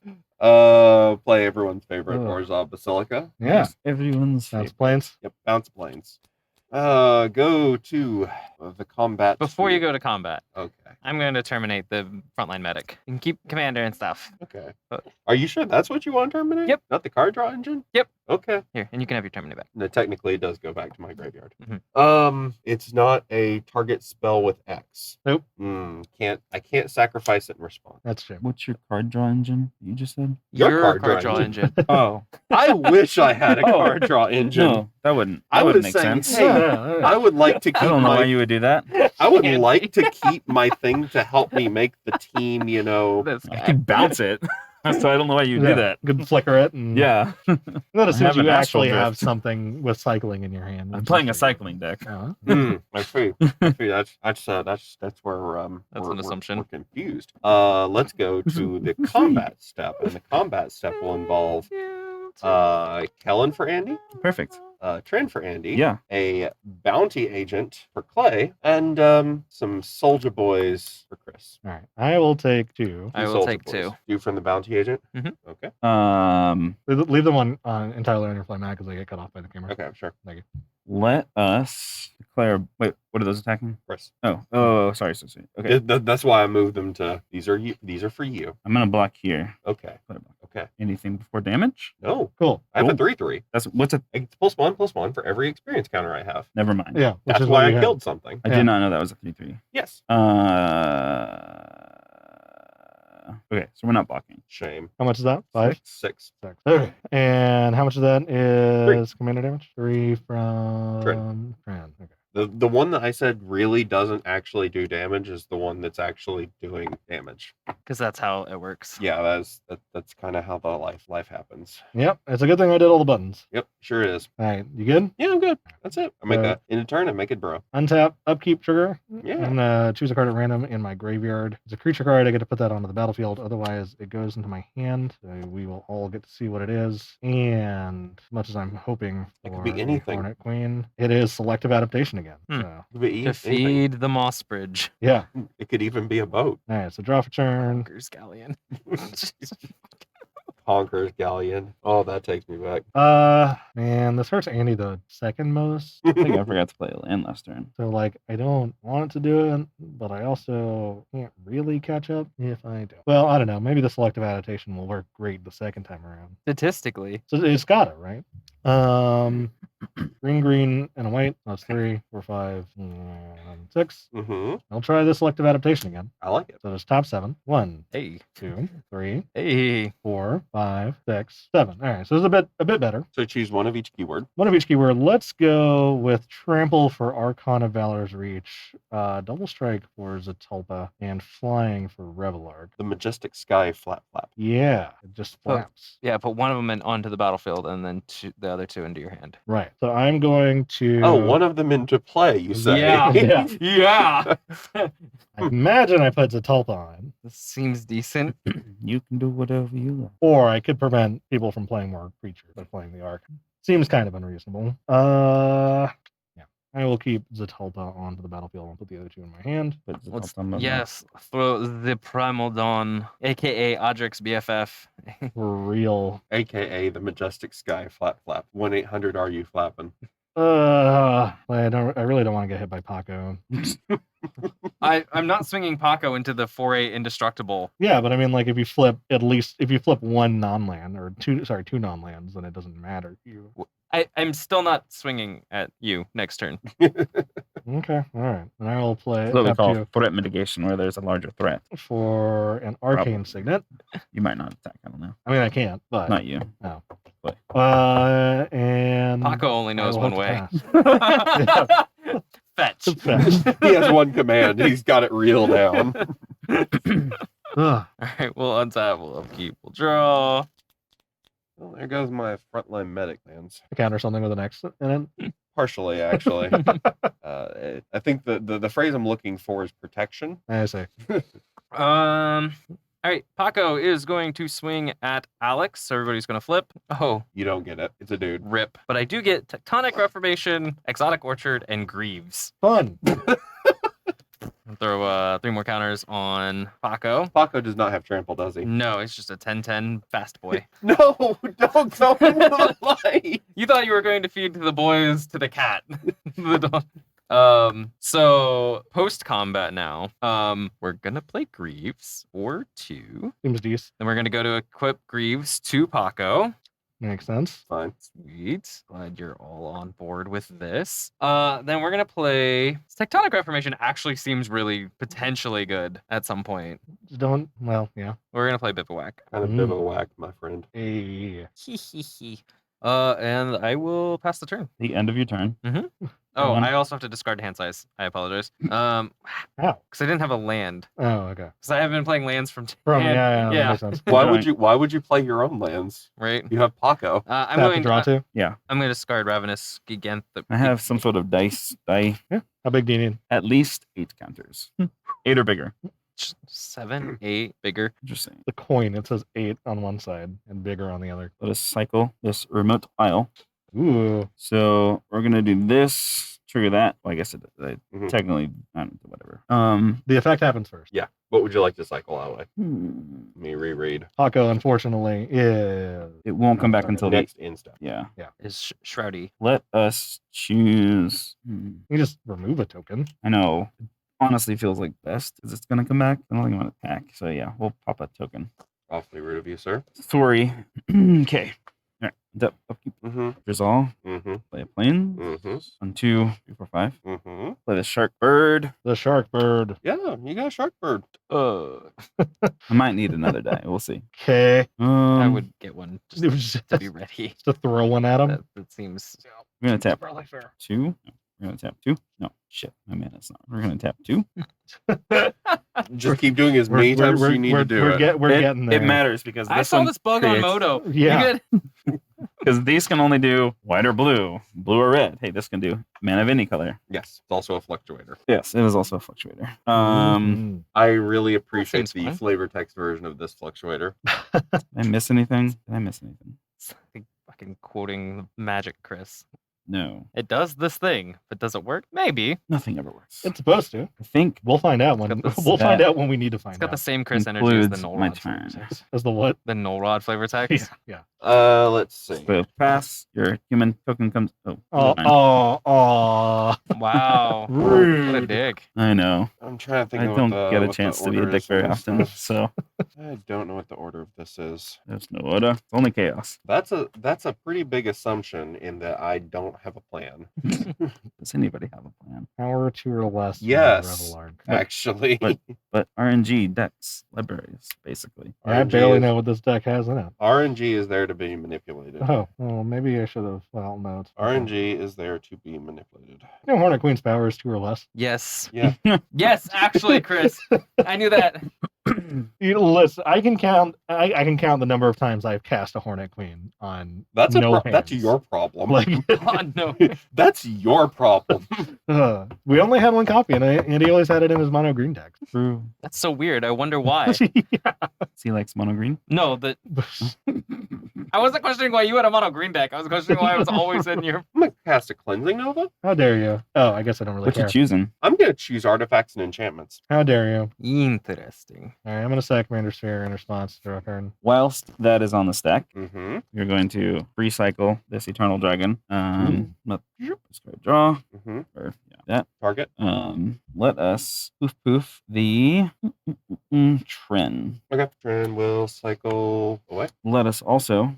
Play everyone's favorite Ugh. Orzhov Basilica. Yeah. Everyone's Sounds plains. Yep, bounce planes. Go to the combat. Before you suite. go to combat, Okay. I'm going to terminate the frontline medic. You can keep commander and stuff. Okay. But- Are you sure that's what you want to terminate? Yep. Not the card draw engine? Yep. Okay. Here, and you can have your terminate back. No, technically it does go back to my graveyard. Mhm. It's not a target spell with X. Nope. I can't sacrifice it in response. That's true. What's your card draw engine? You just said. Your Your card draw engine. Oh I wish I had a Oh. card draw engine. no, that wouldn't. I That was wouldn't make saying, sense. hey, Yeah, yeah. I would like to keep I don't know my why you would do that. I would Andy. like to keep my thing to help me make the team, This I guy. could bounce it, so I don't know why you would Yeah. do that. You could flicker it. And Yeah, That assumes have an you astral actually have drift. something with cycling in your hand. I'm which playing a is- cycling deck. Uh-huh. I see. I see. That's where That's we're, an we're- assumption. We're confused. Let's go to the combat step, and the combat step will involve Kellen for Andy, Perfect. Trend for Andy, Yeah. a bounty agent for Clay, and some soldier boys for Chris. All right. I will take 2. I will Soldier take boys. 2. 2 from the bounty agent. Mhm. Okay. Leave them on entirely on your fly mat because they get cut off by the camera. Okay. Sure. Let us declare. Wait, what are those attacking? Chris. Oh, sorry. Okay, That's why I moved them to. These are you. These are for you. I'm gonna block here. Okay. Put it block. Okay. Anything before damage? No. Cool. I have a Cool. 3/3. That's what's a. It's +1/+1 for every experience counter I have. Never mind. Yeah. Which That's is why what I you had. killed something. I Yeah. did not know that was a 3/3. Yes. Okay, so we're not blocking. Shame. How much is that? 5? 6. 6. Okay. And how much of that is commander damage? 3 from Trin. Trin. Okay. The one that I said really doesn't actually do damage is the one that's actually doing damage. Because that's how it works. Yeah, that's kind of how the life happens. Yep. It's a good thing I did all the buttons. Yep, sure is. All right. You good? Yeah, I'm good. That's it. I make Uh, that in a turn and make it bro. Untap, upkeep trigger. Yeah. I'm gonna choose a card at random in my graveyard. It's a creature card. I get to put that onto the battlefield. Otherwise, it goes into my hand. So we will all get to see what it is. And as much as I'm hoping It for could be a anything. Hornet Queen, it is selective adaptation again. Hmm. So It could be To anything. feed the Moss Bridge. yeah. It could even be a boat. All right. So draw for turn. Goose Galleon. Conqueror's Galleon. Oh, that takes me back. Man, this hurts Andy the second most. I think I forgot to play a land last turn. So like I don't want it to do it, but I also can't really catch up if I do. Well, I don't know. Maybe the selective adaptation will work great the second time around. Statistically. So it's got it, right? Green, and a white. That's 3, 4, 5, and 6. Mm-hmm. I'll try the selective adaptation again. I like it. So there's top 7. 1, Hey. 2, 3, Hey. 4, 5, 6, 7. All right. So it's a bit better. So choose one of each keyword. One of each keyword. Let's go with Trample for Archon of Valor's Reach, Double Strike for Zatalpa, and Flying for Revelark. The Majestic Sky flap flap. Yeah, it just flaps. Yeah, put one of them onto the battlefield and then the other two into your hand. Right. So I'm going to. Oh, one of them into play, you say? Yeah. Yeah. Yeah. I imagine I put Zatalpa on. This seems decent. You can do whatever you want. Or I could prevent people from playing more creatures by playing the Arc. Seems kind of unreasonable. Yeah. I will keep Zatalpa onto the battlefield and put the other two in my hand. But Let's, yes, throw the Primal Dawn, aka Adric's BFF. For real. AKA the Majestic Sky flap flap. 1-800 are you flapping? I really don't want to get hit by Paco. I'm not swinging Paco into the 4-8 indestructible. Yeah, but I mean, like if you flip one non-land or two non-lands, then it doesn't matter. I'm still not swinging at you next turn. Okay, all right. And I will play That's what we tap call two threat mitigation, where there's a larger threat. for an Arcane Signet. You might not attack. I don't know. I mean, I can't, but Not you. no. But And Paco only knows I will one have way. to pass. Fetch. Fetch. He has one command. He's got it reeled down. Ugh. All right, we'll untap, we'll upkeep, we'll draw. Well, there goes my frontline medic lands. I counter something with an X in it. Partially, actually. I think the phrase I'm looking for is protection. I say. All right, Paco is going to swing at Alex, so everybody's going to flip. Oh, You don't get it. It's a dude. rip. But I do get Tectonic Reformation, Exotic Orchard, and Greaves. Fun. I'll throw 3 more counters on Paco. Paco does not have trample, does he? No, it's just a 10-10 fast boy. No, don't go into the light. You thought you were going to feed the boys to the cat. The dog. So post combat now, we're gonna play Greaves or 2. Seems decent. Then we're gonna go to equip Greaves to Paco. Makes sense. Fine. Sweet. Glad you're all on board with this. Then we're gonna play Tectonic Reformation. Actually, seems really potentially good at some point. Just don't. Well, yeah. We're gonna play Bivouac. Kind of bivouac, my friend. Hey. And I will pass the turn. the end of your turn. Oh, One. I also have to discard hand size. I apologize. How? Because I didn't have a land. Oh, okay. Because I have been playing lands from From hand, yeah, that yeah. makes sense. Why would you play your own lands? right. You have Paco. I'm Tap to going draw two. Yeah, I'm going to discard Ravenous Gigant. I have some sort of die. How big do you need? At least 8 counters. 8 or bigger. 7, 8, bigger. Interesting. The coin. It says 8 on one side and bigger on the other. Let us cycle this remote tile. Ooh. So we're gonna do this, trigger that. Well, I guess it Mhm. technically, I don't know, whatever. The effect happens first. Yeah. What would you like to cycle out with? Hmm, Let me reread. Paco, unfortunately, is. It won't come back until the next instant. yeah. Is Shroudy. Let us choose. You just remove a token. I know. It honestly feels like best because it's gonna come back. I don't think I'm gonna attack. So yeah, we'll pop a token. Awfully rude of you, sir. Sorry. Okay. All right. Upkeep. Mm-hmm. Resolve. Mm-hmm. Play a plane. Mm-hmm. 1, 2, 3, 4, 5. Mm-hmm. Play the shark bird. The shark bird. Yeah, you got a shark bird. I might need another die. We'll see. Okay. I would get one just It was to be ready. to throw one at him. That seems. We're gonna tap Probably fair. 2. No, we're gonna tap 2. No, shit. I mean, it's not. We're gonna tap 2. Just keep doing it as many times as you need to do it. We're getting there. It matters because I this saw one this bug on creates- Moto. Yeah. You good? Because these can only do white or blue, blue or red. Hey, this can do mana of any color. Yes, it's also a fluctuator. Yes, it is also a fluctuator. Mhm. I really appreciate seems the fine. flavor text version of this fluctuator. Did I miss anything? Did I miss anything? It's like fucking quoting Magic, Chris. No, It does this thing, but does it work? Maybe. nothing ever works. It's supposed to. I think We'll find out when Got this- we'll find that- out when we need to find It's got the out. same Chris energy as the includes Null my Rod flavor turn. text. As the what? The Null Rod flavor text. Yeah. Yeah. Let's see. so. Pass. Your human token comes. Oh, Oh, fine. oh. Wow. Rude. What a dick. I know. I'm trying to think I of don't what the, get a what the chance to be a order dick is very for this often, stuff. so I don't know what the order of this is. there's no order. It's only chaos. That's a pretty big assumption in that I don't have a plan. Does anybody have a plan? Power 2 or less. Yes. Revelark. Actually, But RNG decks, libraries, basically. I RNG barely is- know what this deck has in it. RNG is there to be manipulated. Oh, well, maybe I should have. Well, no. It's okay. RNG is there to be manipulated. You know, Hornet Queen's power is 2 or less. Yes. Yeah. Yes, actually, Chris. I knew that. You know, listen, I can count. I can count the number of times I've cast a Hornet Queen on That's no that's hands. your problem. Like, God, no. That's your problem. we only had one copy, and he always had it in his mono green deck. True. That's so weird. I wonder why. He likes mono green. No, I wasn't questioning why you had a mono green deck. I was questioning why it was always in your. I'm gonna cast a cleansing nova. How dare you? Oh, I guess I don't really What you care. choosing? I'm gonna choose artifacts and enchantments. How dare you? Interesting. All right, I'm gonna sack Commander Sphere in response to a turn. Whilst that is on the stack, Mm-hmm. you're going to recycle this Eternal Dragon. Discard draw. Mm-hmm. Or that. Target. Let us poof the Tren. Okay. Tren will cycle away. Let us also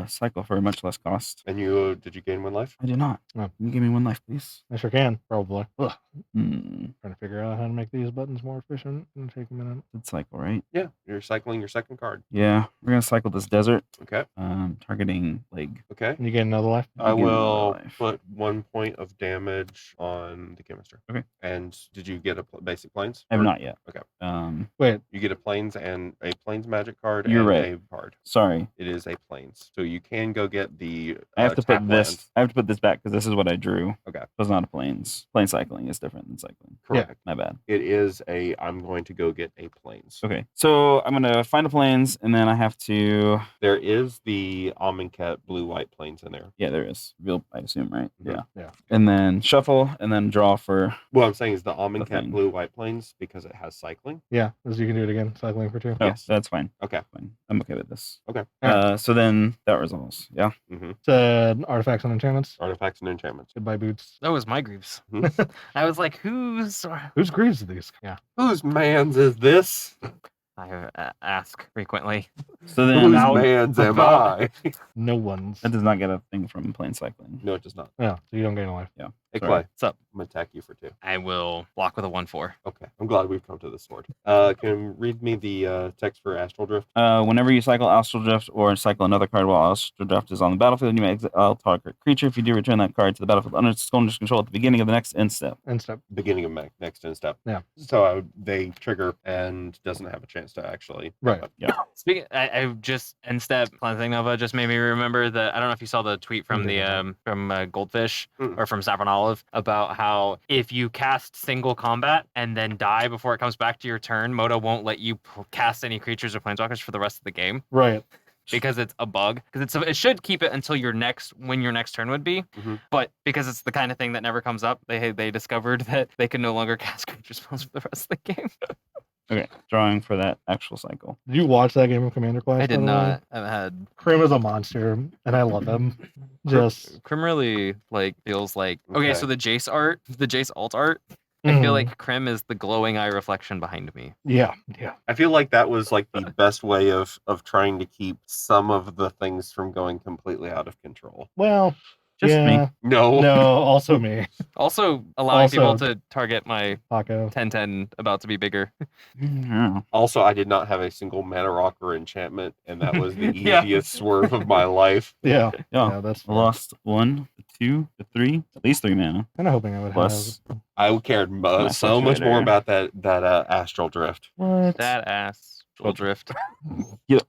cycle for a much less cost. And you did you gain 1 life? I did not. Oh. Can you give me 1 life, please? I sure can, probably. Ugh. Hmm. Trying to figure out how to make these buttons more efficient. It'll take a minute. Did cycle, right? Yeah. You're cycling your second card. Yeah. We're gonna cycle this desert. Okay. Targeting leg. Okay. And you get another life. I You gain will 1 life. put 1 point of damage on the chemister. Okay. And did you get a basic planes? I have Or- not yet. Okay. Wait, You get a planes and a planes magic card. You're and right. A card. Sorry. It is a planes, so you can go get the. I have to tap put this. lands. I have to put this back because this is what I drew. Okay. So it's not a planes. Plane cycling is different than cycling. Correct. My bad. It is a. I'm going to go get a planes. Okay. So I'm gonna find a planes and then I have to. There is the Amonkhet blue-white planes in there. Yeah, there is. Real, I assume, right? Mhm. Yeah. Yeah. And then shuffle and then draw for. What I'm saying is the thing. Amonkhet blue-white planes because it has cycling. yeah, as you can do it again. Cycling for 2. Oh, Yes. that's fine. Okay. Fine. I'm okay with this. Okay. So then that resolves. Yeah. Mm-hmm. Said artifacts and enchantments. Artifacts and enchantments. Goodbye, boots. That was my Greaves. Mhm. I was like, who's. Whose Greaves are these? Yeah. Whose man's is this? I ask frequently. So then Whose now- man's am I? No one's. that does not get a thing from plane cycling. No, it does not. Yeah, so you don't gain a life. Hey, Sorry. Clay, What's up? I'm gonna attack you for 2. I will block with a 1/4. Okay. I'm glad we've come to this sword. Can you read me the text for Astral Drift? Whenever you cycle Astral Drift or cycle another card while Astral Drift is on the battlefield, you may exile target creature. If you do, return that card to the battlefield under its owner's control at the beginning of the next end step. And step. Beginning of next end step. Yeah. So they trigger and doesn't have a chance to actually. Right. Speaking, I just end step cleansing Nova just made me remember that I don't know if you saw the tweet from the Goldfish Mm. or from Saffron Olive about how if you cast single combat and then die before it comes back to your turn, Moto won't let you cast any creatures or planeswalkers for the rest of the game Right. because it's a bug. Because it should keep it until your next turn would be, Mhm. but because it's the kind of thing that never comes up, they discovered that they can no longer cast creature spells for the rest of the game. Okay, drawing for that actual cycle. Did you watch that game of Commander Clash? I did by the way? not. I've had Krim is a monster, and I love him. Just Krim really feels like okay. So Okay. the Jace alt art. I feel Mhm. like Krim is the glowing eye reflection behind me. yeah. I feel like that was like the best way of trying to keep some of the things from going completely out of control. Well, Just me. yeah. No. No, also me, Also allowing people Also- to target my Paco. 10/10 about to be bigger. Yeah. Also, I did not have a single mana rock or enchantment, and that was the Yeah. easiest swerve of my life. Yeah. Yeah. Yeah, that's. I lost 1, 2, 3, at least 3 mana. Kind of hoping I would Plus, I cared My so much more fluctuator. about that astral drift. what? That ass will drift. Yep.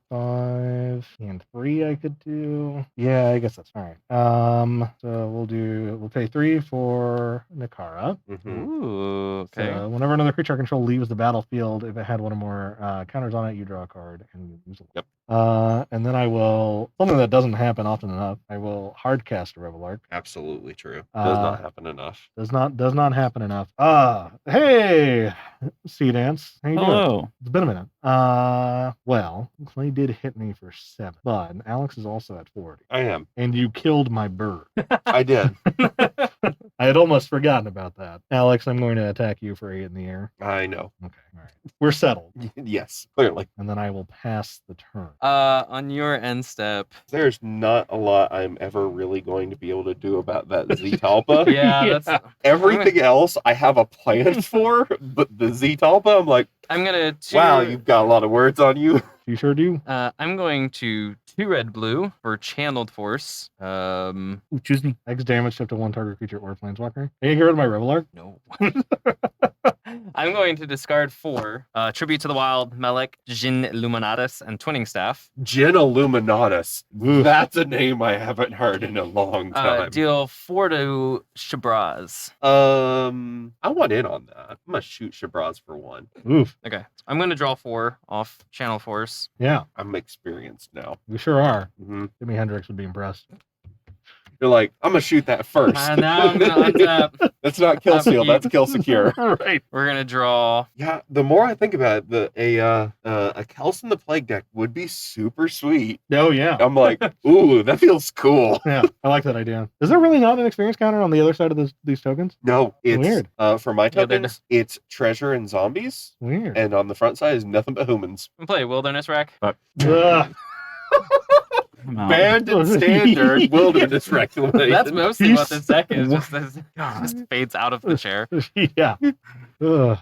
5 and 3 I could do. Yeah, I guess that's all right. So we'll pay 3 for Nakara. Hmm Ooh, okay. So whenever another creature I control leaves the battlefield, if it had one or more counters on it, you draw a card and you use it. Yep. And then I will, something that doesn't happen often enough, I will hard cast a Revelark. Absolutely true. Does not happen enough. Does not happen enough. Hey, Sea Dance. How you doing? Hello. It's been a minute. Well, Clay did hit me for 7, but Alex is also at 40. I am. And you killed my bird. I did. I had almost forgotten about that. Alex, I'm going to attack you for 8 in the air. I know. Okay, all right. We're settled. Yes, clearly. And then I will pass the turn. On your end step. There's not a lot I'm ever really going to be able to do about that Z-Talpa. Yeah, that's. Everything else I have a plan for, but the Z-Talpa, I'm like, I'm gonna. wow, you've got a lot of words on you. You sure do? I'm going to 2 red blue for channeled force. Ooh, choose me. X damage shift to 1 target creature or planeswalker. Can you get rid of my Revelar? No. I'm going to discard 4. Tribute to the Wild, Melek, Jin Luminatus, and Twinning Staff. Jin Illuminatus. Oof. That's a name I haven't heard in a long time. Deal 4 to Shabraz. I want in on that. I'm gonna shoot Shabraz for 1. Oof. Okay. I'm going to draw 4 off Channel Force. Yeah, I'm experienced now. we sure are. hmm Jimi Hendrix would be impressed. You're like, I'm gonna shoot that first. Now I'm going to untap. That's not kill seal. That's kill secure. Right. We're going to draw. Yeah, the more I think about it, a Kelson the Plague deck would be super sweet. Oh, yeah. I'm like, ooh, that feels cool. Yeah, I like that idea. Is there really not an experience counter on the other side of these tokens? No, it's Weird. For my Yeah, they're tokens, it's treasure and zombies, Weird. and on the front side is nothing but humans. Play Wilderness Rack. Ugh. Come on. Banned and standard wilderness reclamation. That's mostly what this deck is. Just fades out of the chair. Yeah. Ugh.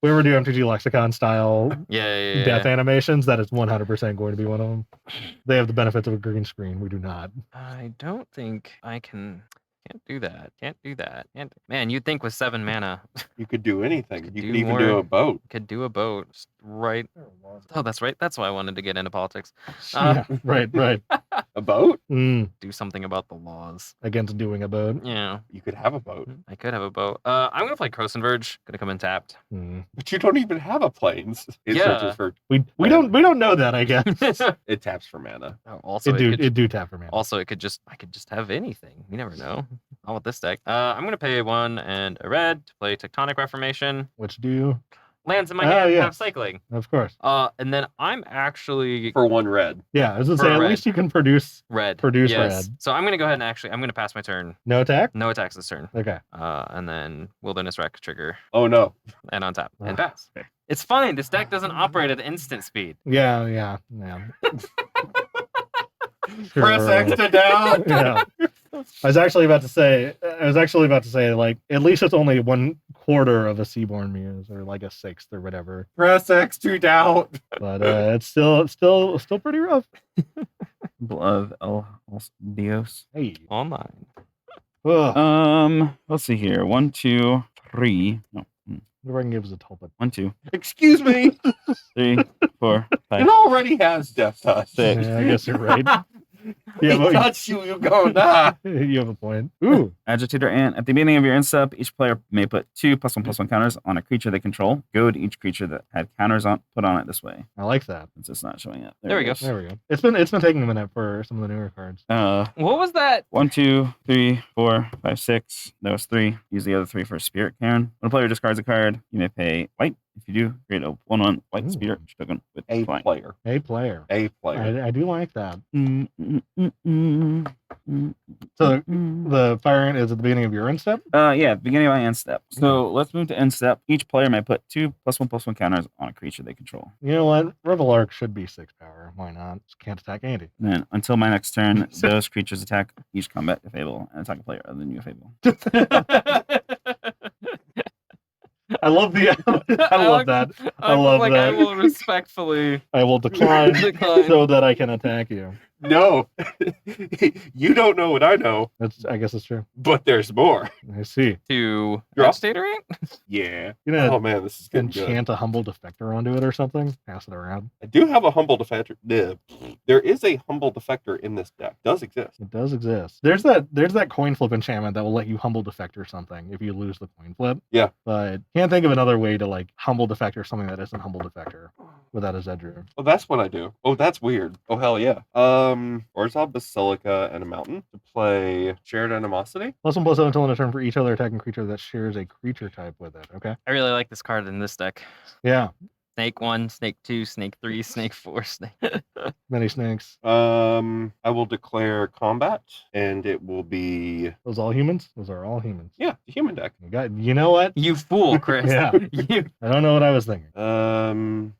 We ever do MTG Lexicon style Yeah. death animations, that is 100% going to be one of them. They have the benefits of a green screen. We do not. I don't think I can. Can't do that. Can't do that. Man, you'd think with 7 mana, You could do anything. You do could even more. do a boat. could do a boat. Just right. Oh, that's right. That's why I wanted to get into politics. Yeah, right. A boat? Do something about the laws. Against doing a boat. Yeah, You could have a boat. I could have a boat. I'm gonna play Crow Converge. Gonna come in tapped. Mm. But you don't even have a planes. It Yeah. searches for We don't know that, I guess. it taps for mana. Also, It do tap for mana. also, I could just have anything. You never know. Not with this deck. I'm gonna pay 1 and a red to play Tectonic Reformation. Which do, Lands in my Oh, hand. yeah. Have cycling. of course. And then I'm actually For 1 red. Yeah, I was gonna For say at red. least you can produce red. Produce yes. red. So I'm gonna go ahead and I'm gonna pass my turn. no attack. No attacks this turn. Okay. And then Wilderness Wreck trigger Oh no. and on tap and Ah. pass. It's fine. This deck doesn't operate at instant speed. Yeah. Press Sure. X to down. Yeah. I was actually about to say, like, at least it's only 1/4 of a Seaborn Muse, or like a 1/6 or whatever. Press X to down. But it's still pretty rough. Blood El Dios. Hey. Online. Ugh. Let's see here. 1, 2, 3. No. Whoever can give us a tulpa. 1, 2, Excuse me. 3, 4, 5. It already has Death Touch. Six. Yeah, I guess you're right. He touched you, you go, nah. You have a point. Ooh. Agitator Ant. At the beginning of your end step, each player may put 2 +1/+1 counters on a creature they control. Goad each creature that had counters on put on it this way. I like that. Since it's not showing up. There we it go. goes. There we go. It's been taking a minute for some of the newer cards. What was that? 1, 2, 3, 4, 5, 6. That was 3. Use the other 3 for Spirit Cairn. When a player discards a card, you may pay white. If you do, create a 1/1 white Ooh. Spirit token with A flying. player. A player. A player. I do like that. So The fire ant is at the beginning of your end step. yeah, beginning of my end step. So let's move to end step. Each player may put 2 +1/+1 counters on a creature they control. You know what? Revel Arc should be 6 power. Why not? Just can't attack Andy. And then until my next turn, those creatures attack each combat if able and attack a player other than you if able. I love the. I love that. I love I that. will respectfully I will decline decline. so that I can attack you. No. You don't know what I know, I guess it's true. but there's more. I see. to You're off. Agitator Ant? Yeah. You know, Oh man, this is getting good. enchant a humble defector onto it or something. Pass it around. I do have a humble defector. There is a humble defector in this deck. Does exist. It does exist. There's that coin flip enchantment that will let you humble defector something if you lose the coin flip. Yeah. But can't think of another way to like humble defector something that isn't humble defector without a Zedru. Oh, that's what I do. Oh, that's weird. Oh hell yeah. Orzhov Basilica and a mountain to play Shared Animosity. +1/+7 until end of turn for each other attacking creature that shares a creature type with it. Okay. I really like this card in this deck. Yeah. Snake 1, Snake 2, Snake 3, Snake 4, Snake. Many snakes. I will declare combat, and it will be Those all humans? Those are all humans. the human deck. You know what? You fool, Chris. Yeah. You. I don't know what I was thinking.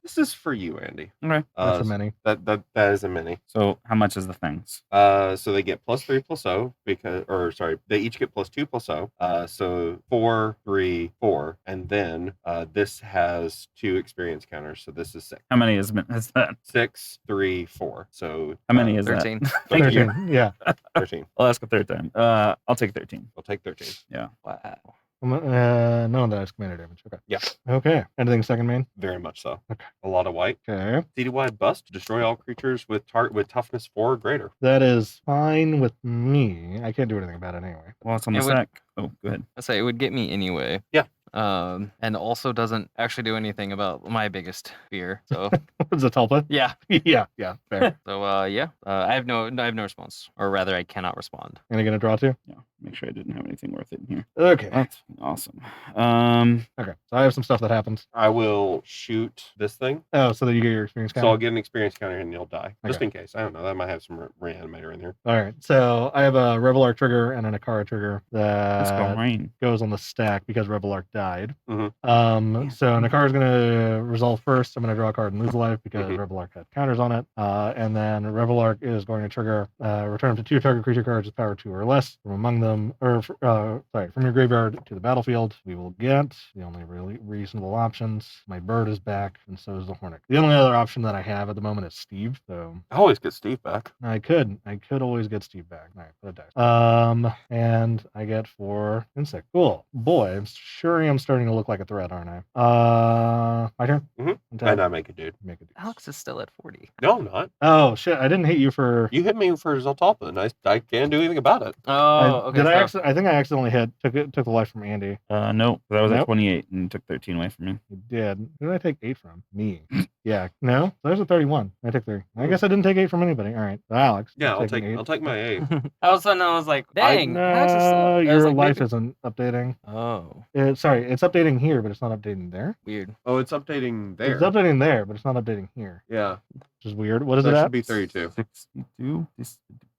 This is for you, Andy. Okay. That's a many. That is a mini. So how much is the things? So they get +3/+0 they each get +2/+0. So 4, 3, 4, and then this has 2 experience counters. So this is 6. How many is that? 6, 3, 4. So How many is 13. Thank you. 13. Yeah. 13. I'll ask a third time. I'll take 13. I'll take 13. Wow. None of that is commander damage. Okay. Yeah. Okay. Anything second main? Very much so. Okay. A lot of white. Okay. Citywide bust. Destroy all creatures with toughness 4 or greater. That is fine with me. I can't do anything about it anyway. Well, it's on the It would- sack. Oh, go ahead. I say it would get me anyway. Yeah. And also doesn't actually do anything about my biggest fear. So Zatalpa? yeah. Yeah. Fair. So I have no response, or rather, I cannot respond. And you're gonna draw 2? Yeah. Make sure I didn't have anything worth it in here. Okay. That's awesome. Okay. So I have some stuff that happens. I will shoot this thing. Oh, so that you get your experience So counter. I'll get an experience counter and you'll die. Just Okay. in case. I don't know. That might have some reanimator in there. All right. So I have a Revelar trigger and an Akara trigger Let's go that rain. goes on the stack because Revelar died. Mhm. So Nakara's gonna resolve first. I'm gonna draw a card and lose a life because Mhm. Revelar had counters on it. And then Revelar is going to trigger return up to 2 target creature cards with power 2 or less from among them, or from your graveyard to the battlefield. We will get the only really reasonable options. My bird is back, and so is the Hornet. The only other option that I have at the moment is Steve. So I always get Steve back. I could always get Steve back. All right, put a dice. And I get 4 insect. Cool. Boy, I'm sure I'm starting to look like a threat, aren't I? My turn. Mhm. Attack. And I make a dude. Make it. Alex is still at 40. No, I'm not. Oh shit! I didn't hit you for. You hit me for Zoltalpa, and I can't do anything about it. Oh, okay. I think I accidentally took the life from Andy. No, 'cause I was at Nope. 28 and you took 13 away from me. You did. Who did I take 8 from? Me. Yeah. No. There's a 31. I took 3. I guess I didn't take 8 from anybody. All right. So Alex. Yeah, you're taking 8. I'll take my 8. All of a sudden, I was like, dang. Alex is still- No, I was your like, life maybe- isn't updating. Oh, Sorry, it's updating here, but it's not updating there. weird. Oh, it's updating there. It's updating there, but it's not updating here, Yeah, which is weird. What is that it should at? be 32. 62,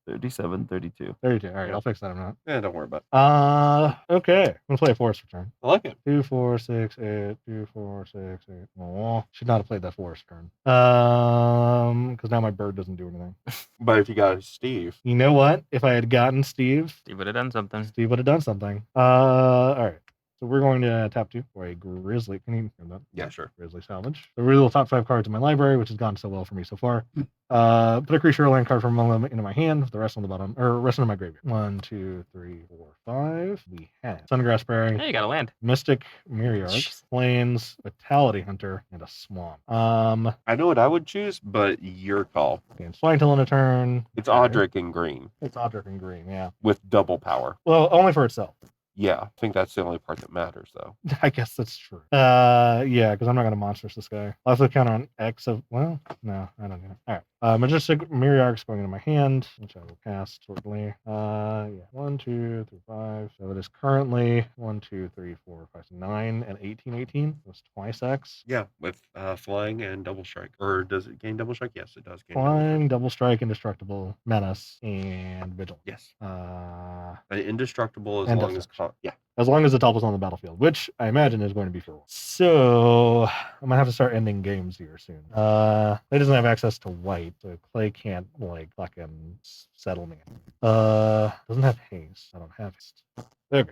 37, 32. 32. All right, I'll fix that. I'm not. Yeah, don't worry about it. Okay. I'm gonna play a forest return. I like it. 2, 4, 6, 8. 2, 4, 6, 8. Oh, should not have played that forest turn. Because now my bird doesn't do anything. But if you got Steve, You know what? If I had gotten Steve, Steve would have done something. Steve would have done something. All right. So we're going to tap 2 for a Grizzly. Can you hear that? yeah, sure. Grizzly salvage. The real top 5 cards in my library, which has gone so well for me so far. Put a creature or land card from among them into my hand, with the rest on the bottom, or rest into my graveyard. 1, 2, 3, 4, 5. We have Sungrass Prairie, Hey, you got to land. Mystic Myriarch, Jeez. Plains, Vitality Hunter, and a Swamp. I know what I would choose, but your call. Gains flying till in a turn. It's Okay. Audric in green It's Audric in green, yeah. with double power. Well, only for itself. Yeah, I think that's the only part that matters, though. I guess that's true. Yeah, because I'm not going to monsters this guy. I'll have to count on X of, well, no, I don't get it. All right. Majestic Myriarch's going into my hand, which I will cast shortly. Yeah, 1, 2, 3, 5. So it is currently 1, 2, 3, 4, 5, 9, and 18, 18. That's twice X. Yeah, with flying and double strike. Or does it gain double strike? Yes, it does gain double strike. Flying, double strike, indestructible, menace, and vigil. Yes. Uh, Indestructible as And long as... defense. Yeah. as long as the top is on the battlefield, which I imagine is going to be for a while. So I'm gonna have to start ending games here soon. Clay doesn't have access to white, so Clay can't like fucking settle me. Doesn't have haste. I don't have haste. Okay.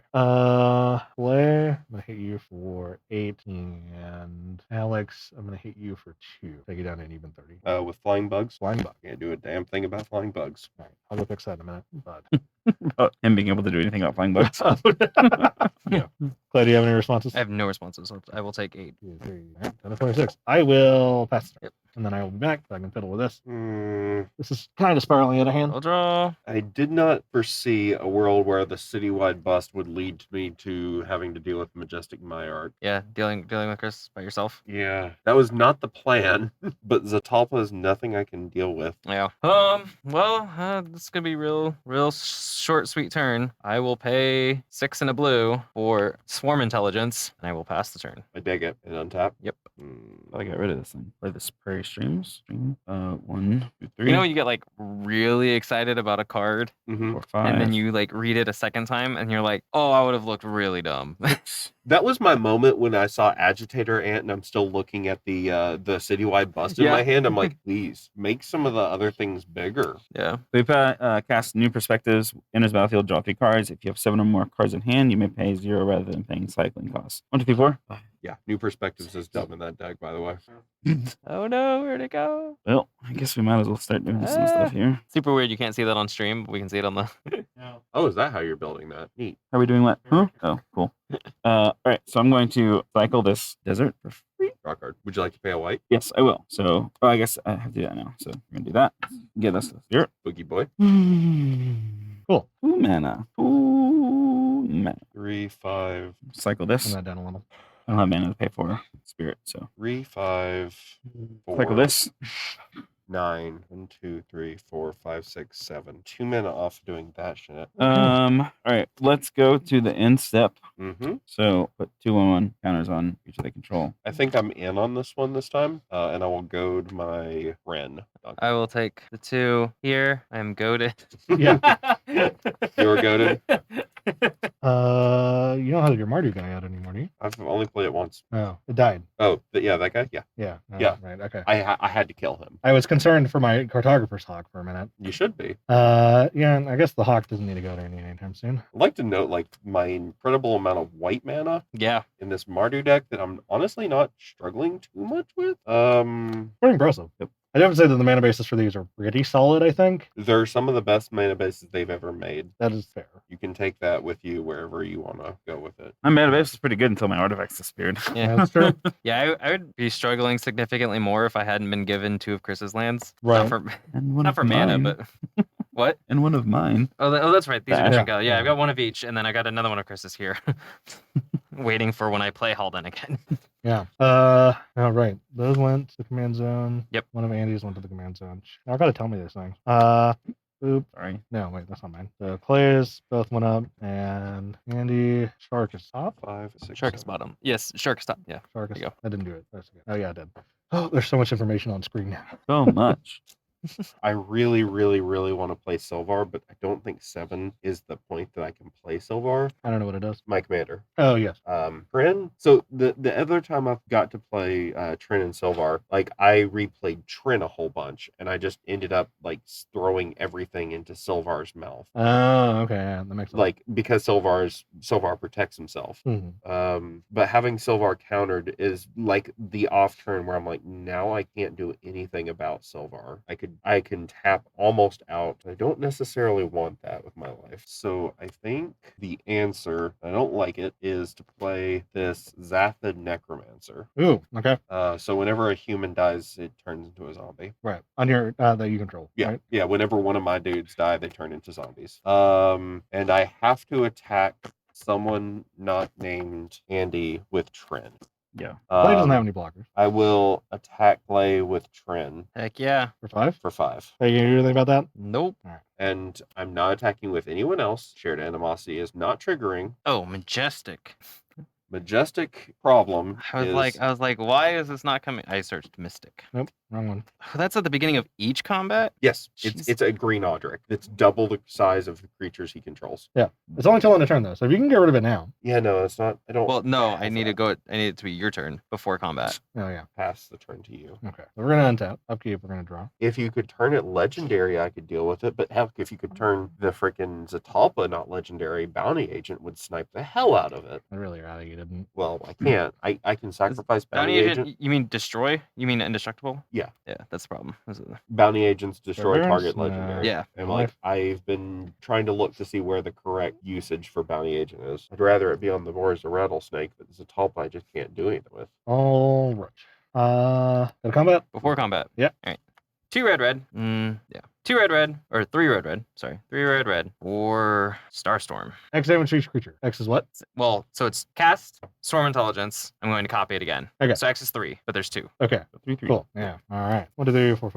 Clay, I'm gonna hit you for 8, and Alex, I'm gonna hit you for 2. Take you down to an even 30. With flying bugs. Flying bug. Can't do a damn thing about flying bugs. All right, I'll go fix that in a minute. But About him being able to do anything about flying bugs. yeah. Clay, do you have any responses? I have no responses. So I will take 8. 2, 3, 10 to 26. I will pass it. Yep. And then I will be back so I can fiddle with this. Hmm. This is kind of spiraling out of hand. I'll draw. I did not foresee a world where the citywide bust would lead me to having to deal with Majestic Myart. Yeah, dealing with Chris by yourself. Yeah, that was not the plan, but Zatalpa is nothing I can deal with. Yeah. Well, this is gonna be real short, sweet turn. I will pay 6 and a blue for Swarm. Swarm Intelligence, and I will pass the turn. I dig it. And untap. Yep. I get rid of this thing. Play this Prairie Streams. 1, 2, 3. You know, you get like really excited about a card, Mm-hmm. 4, 5. and then you like read it a second time, and you're like, "Oh, I would have looked really dumb." That was my moment when I saw Agitator Ant, and I'm still looking at the citywide bust in Yeah. my hand. I'm like, please make some of the other things bigger. Yeah. We cast New Perspectives. Enters battlefield. Draw 3 cards. If you have 7 or more cards in hand, you may pay 0 rather than paying cycling costs. 1, 2, 3, 4. Yeah, New Perspectives is dumb in that deck, by the way. Oh no, where'd it go? Well, I guess we might as well start doing some stuff here. Super weird. You can't see that on stream, but we can see it on the. Oh, is that how you're building that? Neat. How are we doing what? Huh? Oh, cool. All right, so I'm going to cycle this desert for free. Draw card. Would you like to pay a white? Yes, I will. So, I guess I have to do that now. So, we're going to do that. Get us to 0. Boogie boy. Cool. 2 mana. 2 mana. 3, 5. Cycle Turn this. that down a little. I don't have mana to pay for spirit, so 3, 5. 4, cycle this. 9. 1, 2, 3, 4, 5, 6, 7. 2 mana off doing that shit. All right, let's go to the end step. Mm-hmm. So put 2/1/1 counters on each of the control. I think I'm in on this one this time, and I will goad my Ren. I will take the 2 here. I'm goaded. Yeah. You were goaded? You don't have your Mardu guy out anymore, do you? I've only played it once. Oh, it died. Oh, yeah, that guy? Yeah. Yeah. Oh, Yeah. Right. Okay. I had to kill him. I was concerned for my cartographer's hawk for a minute. You should be. Yeah, and I guess the hawk doesn't need to go there anytime soon. I'd like to note, like, my incredible amount of white mana Yeah. in this Mardu deck that I'm honestly not struggling too much with. Pretty impressive. Yep. I'd have to say that the mana bases for these are pretty solid, I think. They're some of the best mana bases they've ever made. That is fair. You can take that with you wherever you want to go with it. My mana base is pretty good until my artifacts disappeared. Yeah. That's true. Yeah, I would be struggling significantly more if I hadn't been given 2 of Chris's lands. Right. Not for, And one not of for mana, mine. but what? And one of mine. Oh, that's right. These are Yeah. Chinko. Yeah, I've got 1 of each, and then I got another 1 of Chris's here, waiting for when I play Halden again. Yeah. All right. Those went to the command zone. Yep. One of Andy's went to the command zone. Now gotta tell me these things. Boop. Sorry. No, wait, that's not mine. The Clays both went up, and Andy Shark is top. 5, 6, Shark is 7. bottom. Yes, Shark is top. Yeah. Shark is There you go. I didn't do it. That's okay. Oh yeah, I did. Oh, there's so much information on screen now. So much. I really, really, really want to play Sylvar, but I don't think 7 is the point that I can play Sylvar. I don't know what it does. My commander. Oh yes. Trin. So the other time I've got to play Trin and Sylvar, like I replayed Trin a whole bunch, and I just ended up like throwing everything into Sylvar's mouth. Oh, okay. Yeah, that makes sense. Like because Sylvar protects himself. Mhm. But having Sylvar countered is like the off turn where I'm like, now I can't do anything about Sylvar. I can tap almost out. I don't necessarily want that with my life. So I think the answer, I don't like it, is to play this Zathid Necromancer. Ooh, okay. So whenever a human dies, it turns into a zombie. Right. On your that you control. Yeah, Right? yeah. Whenever one of my dudes die, they turn into zombies. And I have to attack someone not named Andy with Trin. Yeah. Play doesn't have any blockers. I will attack play with Trin Heck yeah. For 5? for 5. Hey, you hear anything about that? Nope. And I'm not attacking with anyone else. Shared animosity is not triggering. Oh, Majestic. Majestic problem I was like, why is this not coming? I searched Mystic. Nope. Wrong one. That's at the beginning of each combat? yes, Jeez. it's a green Audric. It's double the size of the creatures he controls. It's only till end of turn though, so if you can get rid of it now. Yeah, no, it's not. I don't. Well, no, I have need that. it to be your turn before combat. Oh yeah. Pass the turn to you. Okay. So we're gonna untap. Upkeep. We're gonna draw. If you could turn it legendary, I could deal with it. But heck, if you could turn the freaking Zatalpa not legendary, bounty agent would snipe the hell out of it. I'd really rather you didn't. Well, I can't. I can sacrifice bounty agent. You mean destroy? You mean indestructible? Yeah. Yeah, that's the problem. Bounty agents destroy Reverse? target No. legendary. Yeah. And like I've been trying to look to see where the correct usage for bounty agent is. I'd rather it be on the board as a rattlesnake, but as a Zatalpa I just can't do anything with. All right. Go to combat. Before combat. Yeah. All right. 2 red. Yeah. 2 red, or 3 red. Sorry, 3 red, or Starstorm. X damage to each creature. X is what? Well, so it's cast, Storm Intelligence. I'm going to copy it again. Okay. So X is 3, but there's 2. Okay. 3/3. Cool. Yeah. All right. 1, 2, 3, 4,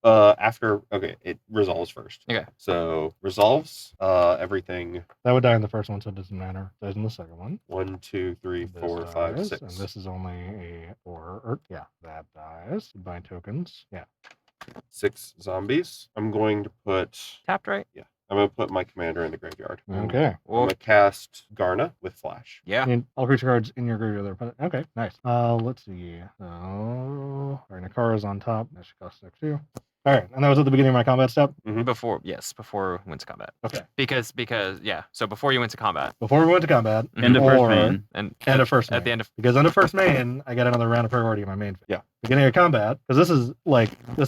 5. After it resolves first. Okay. So resolves everything. That would die in the first one, so it doesn't matter. It dies in the second one. 1, 2, 3, This 4, 5, dies, 6. And this is only a 4. Yeah, that dies. Goodbye tokens. Yeah. 6 zombies. I'm going to put. Tapped, right? Yeah. I'm going to put my commander in the graveyard. Okay. I'm going to cast Garna with Flash. Yeah. And all creature cards in your graveyard are put. Okay, nice. Let's see. So, all right, Nakara's on top. That should cost 6 too. All right, and that was at the beginning of my combat step. Before we went to combat. Okay. Because yeah. So before you went to combat. Before we went to combat, End of first or main. And end of first main. at the end of Because end of first main, I get another round of priority in my main phase. Yeah. Beginning of combat, because this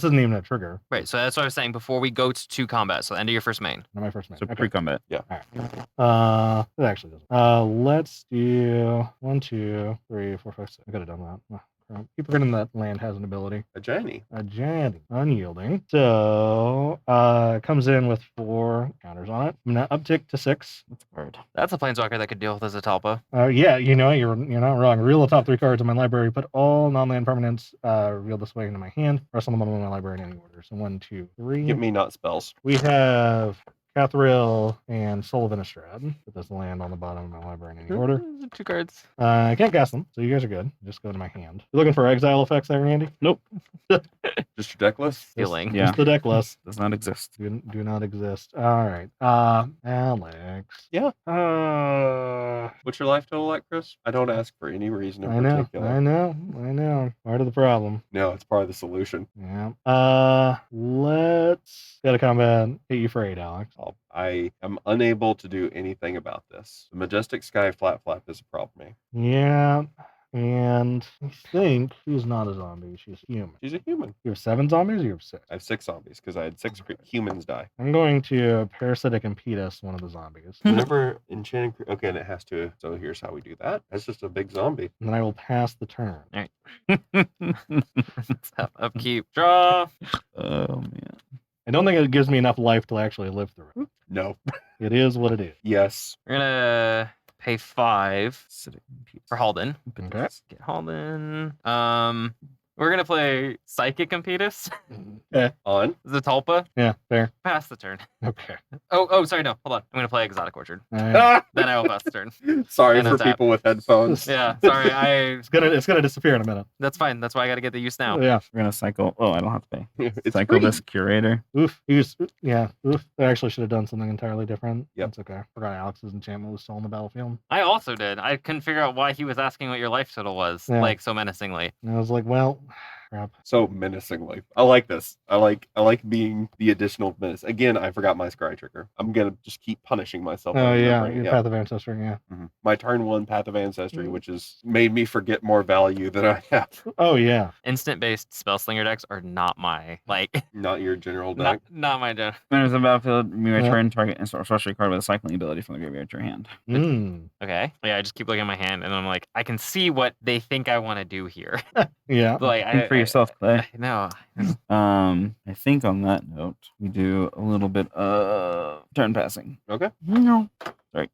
isn't even a trigger. right. So that's what I was saying before we go to combat. So end of your first main. Not my first main. So Okay. pre-combat. It actually doesn't. Let's do 1, 2, 3, 4, 5, 6. I could have done that. Oh, crap. Keep forgetting that land has an ability. A Journey. A Jandy. Unyielding. So comes in with 4 counters on it. I'm gonna uptick to 6. That's a card. That's a planeswalker that could deal with as a Talpa. Yeah, you know, you're not wrong. Reveal the top 3 cards in my library. Put all non-land permanents revealed this way into my hand. Rest them in my library in any order. So 1, 2, 3. Give me not spells. We have Cathril and Soul of Innistrad. Put this land on the bottom of my library in any order. 2 cards. I can't cast them, so you guys are good. Just go to my hand. You looking for exile effects there, Andy? Nope. Just your deck list? Stealing. Yeah. Just the deck list. Does not exist. Do not exist. All right. Alex. Yeah. Uh, What's your life total like, Chris? I don't ask for any reason in I know. particular. I know. Part of the problem. No, it's part of the solution. Yeah. Let's go to combat. Hit you for 8, Alex. I am unable to do anything about this. The Majestic Sky Flat Flap is a problem. Yeah. And I think she's not a zombie. She's human. She's a human. You have 7 zombies or you have 6? I have 6 zombies because I had 6 humans die. I'm going to parasitic impedus one of the zombies. Whenever enchanting, okay, and it has to. So here's how we do that. That's just a big zombie. And then I will pass the turn. Upkeep. Draw. Oh man. I don't think it gives me enough life to actually live through it. No. It is what it is. Yes. We're gonna pay 5 Acidic impedance. for Halden. Okay. Get Halden. We're gonna play Psychic Impetus. On. Zatalpa. Yeah, fair. Pass the turn. Okay. Oh, sorry, no. Hold on. I'm gonna play Exotic Orchard. All right. Then I will pass the turn. Sorry And for untap. people with headphones. Yeah, sorry. It's gonna disappear in a minute. That's fine. That's why I gotta get the use now. Yeah. We're gonna cycle. Oh, I don't have to pay. It's Cycle free. this curator. Oof. Oof. I actually should have done something entirely different. Yep. It's okay. Forgot Alex's enchantment was still on the battlefield. I also did. I couldn't figure out why he was asking what your life total was, Yeah. like so menacingly. And I was like, well, crap. So menacingly. I like this. I like being the additional menace. Again, I forgot my scry trigger. I'm gonna just keep punishing myself. Oh by yeah, remembering. your Path of Ancestry, yeah. My turn 1 Path of Ancestry, which has made me forget more value than I have. Oh yeah. Instant based spell slinger decks are not my Not your general deck. not my gen. When it's a battlefield, you Yeah. return target and sorcery card with a cycling ability from the graveyard to your hand. Mm. Okay. Yeah, I just keep looking at my hand and I'm like, I can see what they think I want to do here. Yeah. like Think for yourself, Clay. No. I think on that note, we do a little bit of turn passing. Okay. No. Sorry,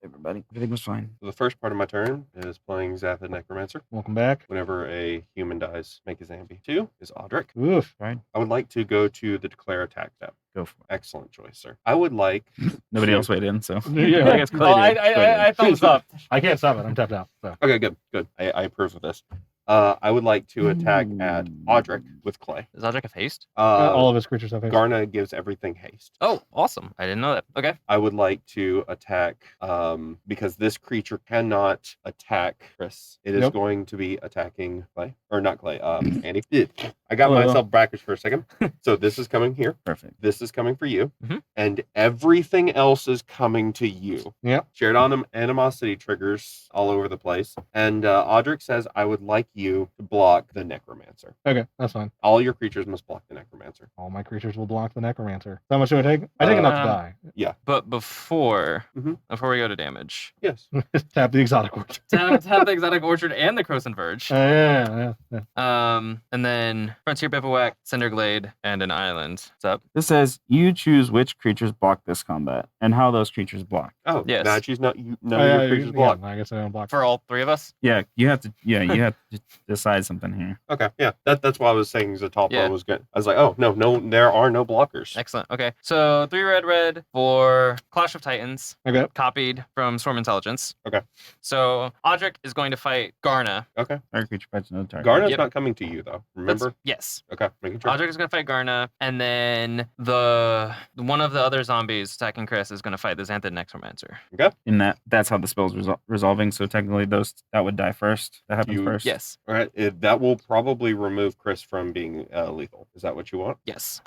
everybody. Everything was fine. So the first part of my turn is playing Zathid Necromancer. Welcome back. Whenever a human dies, make a Zambi. 2 is Audric. Oof. I would like to go to the declare attack step. Go for it. Excellent choice, sir. I would like. Nobody else weighed in, so. Yeah. I guess Clay did. Clay did. I thumbs up. I can't stop it. I'm tapped out. So Okay, good. I approve of this. I would like to attack at Audric with Clay. Is Audric have haste? all of his creatures have haste. Garna gives everything haste. Oh, awesome. I didn't know that. Okay. I would like to attack because this creature cannot attack Chris. It is Nope. going to be attacking Clay. Or not Clay, Andy. I got Hello. myself brackets for a second. So this is coming here. Perfect. This is coming for you. Mhm. And everything else is coming to you. Yep. Shared animosity triggers all over the place. And Audric says, I would like you to block the necromancer. Okay, that's fine. All your creatures must block the necromancer. All my creatures will block the necromancer. How much do I take? I take enough to die. But before Mhm. before we go to damage, Yes. Tap the exotic orchard. tap the exotic orchard and the Croson Verge. Yeah. And then Frontier Bivouac, Cinderglade, and an island. What's up? This says you choose which creatures block this combat and how those creatures block. Oh, Yes. Nachi's not you. None of your creatures block. I guess I don't block. For all three of us? Yeah, you have to. Yeah, you have to decide something here. Okay, yeah, that's why I was saying Zatalpa Yeah. was good. I was like, oh no, there are no blockers. Excellent. Okay. So 3 red for Clash of Titans, Okay. copied from Swarm Intelligence. Okay. So Audric is going to fight Garna. Okay, Target creature fights another target. Garna's Yep. not coming to you though. Remember? Yes. Okay, making sure. Audric is going to fight Garna, and then one of the other zombies attacking Chris is going to fight the Xanthid Necromancer. In that's how the spell's resolving. So technically, that would die first. That happens first. Yes. All right, that will probably remove Chris from being lethal. Is that what you want? Yes.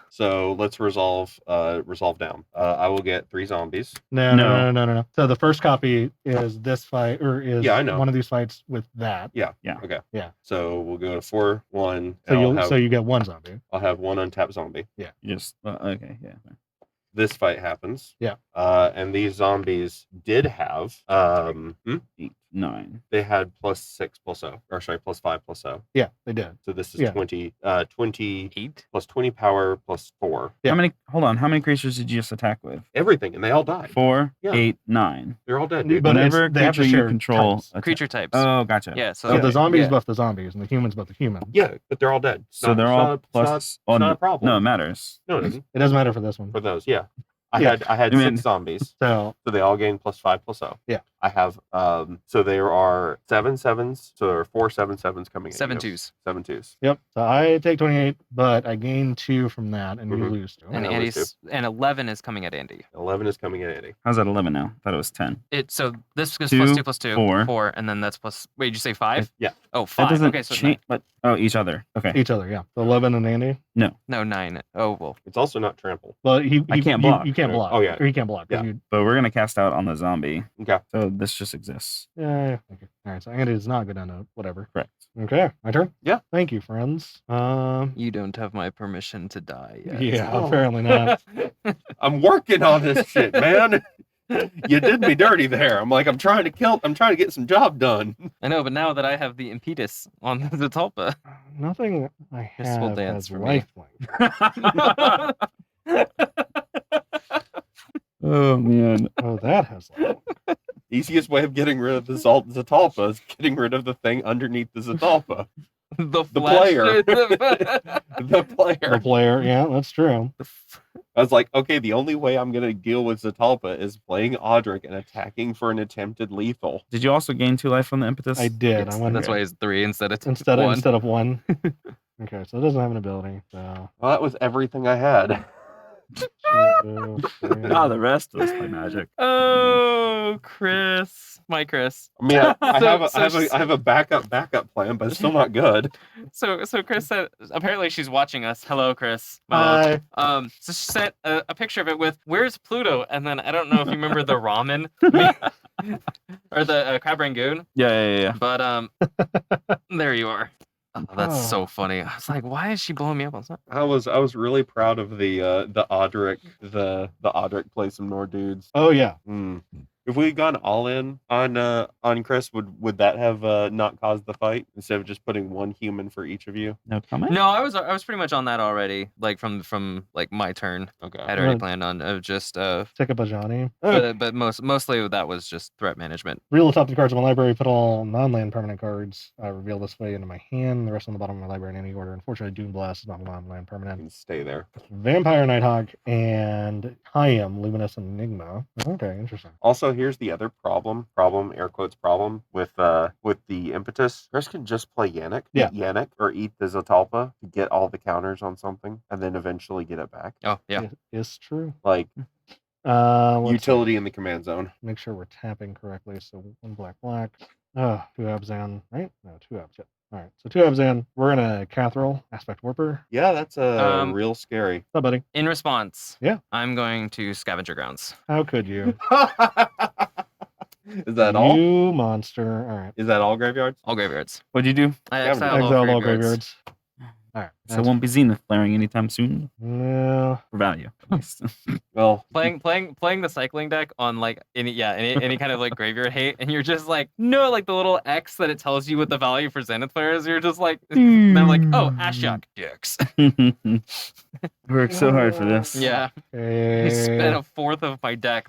So let's resolve down. I will get 3 zombies. No. So the first copy is this fight, or is Yeah, I know. one of these fights with that. Okay. Yeah. So we'll go to 4, 1. So you get one zombie. I'll have 1 untapped zombie. You just okay. Yeah. This fight happens. Yeah. And these zombies did have 8, 9. they had +6 +0, or sorry, +5 +0. Yeah, they did. So this is Yeah. 20 8. plus 20 power plus 4. Yeah. How many? Hold on. How many creatures did you just attack with? Everything, and they all died. 4, Yeah. 8, 9. They're all dead. But Dude. Whenever they have to creature you share control types. Creature types. Oh, gotcha. Yeah. So So the zombies yeah. buff the zombies, and the humans buff the humans. Yeah, but they're all dead. So they're all plus. It's not a problem. No, it matters. No, it doesn't. It doesn't matter for this one. For those, yeah. I Yeah. had I mean- 6 zombies, So so they all gain +5 +0. Yeah. I have so there are 7 7s, so there are 4 7 7s coming in. 7 2s. 7 2s. yep. So I take 28, but I gain 2 from that, and you Mhm. lose 2. And I always Andy's and 11 is coming at Andy. 11 is coming in Eddie. How's that 11 now? I thought it was 10. So this is 2, plus 2 plus 2. 4. 4, and then that's plus. Wait, did you say 5? Yeah. Oh, That 5. doesn't Okay, so change. But each other. Okay. Each other, yeah. So 11 and Andy. no, 9. Oh well. It's also not trample. Well, I can't block. You can't block. Oh, yeah. Or he can't block. 'cause Yeah. you- But we're gonna cast out on the zombie. Okay. So this just exists. yeah. Okay. All right. So Andy does not go down to whatever. Correct. Okay. My turn. Yeah. Thank you, friends. You don't have my permission to die yet. Yeah. Oh. Apparently not. I'm working on this shit, man. You did me dirty there. I'm trying to get some job done. I know, but now that I have the impetus on the Talpa. Nothing I This will have dance has for me. lifelink. Oh man. Oh, that has lifelink. Easiest way of getting rid of the Zatalpa is getting rid of the thing underneath the Zatalpa. The player. the The player. The player. Yeah, that's true. I was like, okay, the only way I'm gonna deal with Zatalpa is playing Audric and attacking for an attempted lethal. Did you also gain 2 life from the impetus? I did. I went That's why it's 3 instead of instead 1. of 1. Okay, so it doesn't have an ability. So Well, that was everything I had. 2, 3. Ah, the rest was my magic. Oh, Chris, my Chris. I mean, I So- have a backup plan, but it's still not good. So Chris said apparently she's watching us. Hello, Chris. Hi. So she sent a picture of it with "Where's Pluto?" and then I don't know if you remember the ramen or the crab rangoon, Yeah. but there you are. Oh, that's so funny. I was like, why is she blowing me up on something? I was really proud of the Audric Audric play some more dudes. Oh yeah. If we had gone all in on Chris, would that have not caused the fight instead of just putting 1 human for each of you? No comment. No, I was pretty much on that already. Like from like my turn. Okay. I'd already Right. planned on just Take up a Johnny. Oh, but mostly that was just threat management. reveal the top 2 cards of my library. Put all non-land permanent cards. I reveal this way into my hand. The rest on the bottom of my library in any order. Unfortunately, Doom Blast is not a non-land I permanent. can stay there. Vampire Nighthawk and Hyam Luminous Enigma. Okay, interesting. Also, here's the other problem, air quotes problem with the impetus. Chris can just play Yannick, Yeah. eat Yannick, or eat the Zatalpa to get all the counters on something, and then eventually get it back. Oh yeah. It is true. Like Let's utility in the command zone. make sure we're tapping correctly. So 1 black. 2 Abzan, right? No, 2 Abs. Yep. All right. So 2 Abzan. We're in a Cathril Aspect Warper. Yeah, that's real scary. What's up, buddy? In response, Yeah. I'm going to Scavenger Grounds. How could you? Is that all? You monster. All right. Is that all graveyards? All graveyards. What'd you do? I Yeah, exiled Exiled all graveyards. graveyards. All right. So it won't be Zenith flaring anytime soon No. for value. Well, Playing the cycling deck on like any kind of like graveyard hate, and you're just like no, like the little X that it tells you what the value for Zenith Flare is. You're just like then I'm like, oh, Ashiok dicks. Worked so hard for this. Yeah, I Okay. spent a fourth of my deck.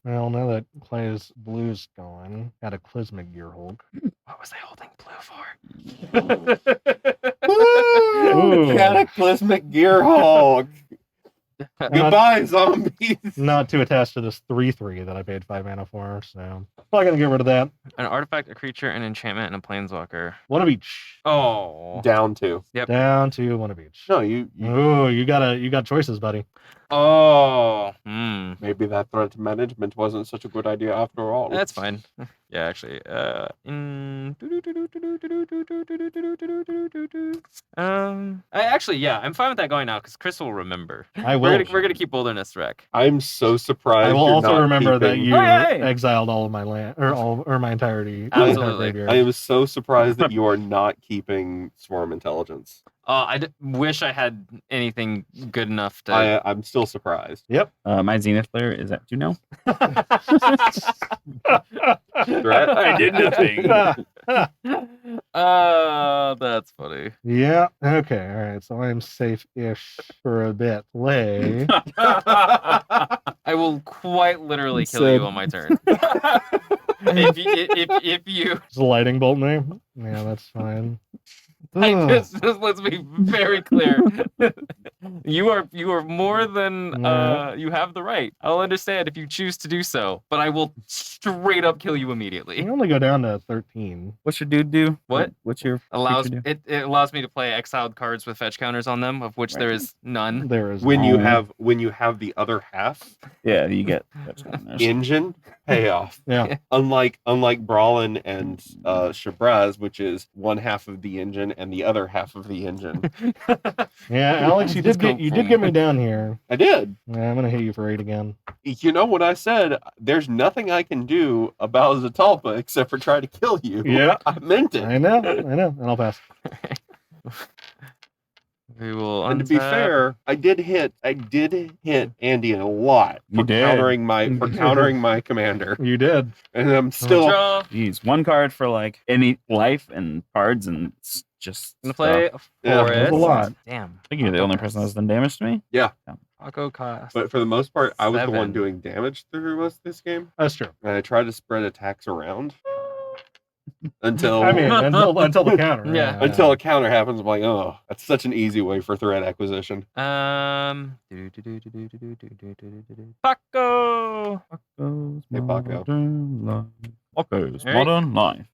Well, now that Clay's blue's going, got a Clismic Gearhulk. What was I holding blue for? Ooh. Cataclysmic Gearhulk. Goodbye, zombies. Not too attached to this 3/3 that I paid 5 mana for, so probably gonna get rid of that. An artifact, a creature, an enchantment, and a planeswalker. One of each. Oh. Down 2. Yep. Down to one of each. No, you Ooh, you got choices, buddy. Oh. Hmm. maybe that threat management wasn't such a good idea after all. That's fine. Yeah, actually. I'm fine with that going now because Chris will remember. I will. We're gonna keep Wilderness Wreck. I'm so surprised. I will you're also not remember that keeping- you Hooray! exiled all of my land or my entirety. Absolutely. graveyard. I am so surprised that you are not keeping Swarm Intelligence. Wish I had anything good enough to. I'm still surprised. My Zenith Flare is at 2 now. Threat? I did nothing. That's funny. Yeah. Okay. All right. So I'm safe-ish for a bit. Play. I will quite literally kill Said- you on my turn. if you Is the lightning bolt name? Yeah, that's fine. just let's be very clear. You are more than No. you have the right. I'll understand if you choose to do so, but I will straight up kill you You immediately. can only go down to 13. What's your dude do? What? What's your Allows creature do? it allows me to play exiled cards with fetch counters on them, of which there is none. There is When none. you have the other half Yeah, you get that's counters. engine payoff. Yeah. Unlike Brawlin and Shabraz, which is one half of the engine and the other half of the engine. Yeah, Alex, you did get me down here. I did. Yeah, I'm gonna hit you for 8 again. You know what I said? There's nothing I can do about Zatalpa except for try to kill you. Yeah. I meant it. I know, and I'll pass. We will. And to be untap. fair, I did hit Andy a lot You for did. countering my commander, You did. and I'm still Draw. Jeez, 1 card for like any life and cards and it's just Gonna play stuff. a Yeah, forest. that's a lot. Damn. I think you're the only person that's done damage to me. Paco cost. But for the most part, I was the one 7. doing damage through most of this game, That's true. and I tried to spread attacks around until I mean, until the counter. Yeah. until a counter happens. I'm like, oh, that's such an easy way for threat acquisition. Paco. Hey, Paco. Paco's All right. Modern Life.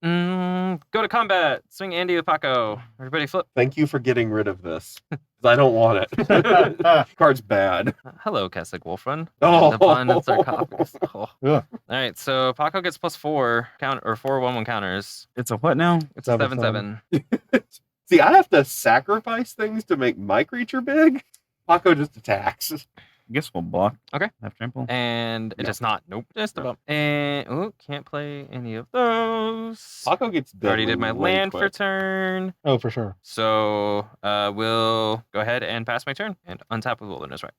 Go to combat. Swing Andy with Paco. Everybody flip. Thank you for getting rid of this. 'Cause I don't want it. Card's bad. Hello, Keswick Wolfrun. Oh. The abundance sarcophagus. Oh. Yeah. All right, so Paco gets +4 count or 4/1/1 counters. It's a what now? It's a 7/7. See, I have to sacrifice things to make my creature big. Paco just attacks. I guess we'll block. Okay. Have trample. And it No. does not. Nope. Just about. And can't play any of those. Paco gets Already deadly did my way land for quick. turn. Oh, for sure. So we'll go ahead and pass my turn and untap with Wilderness Right.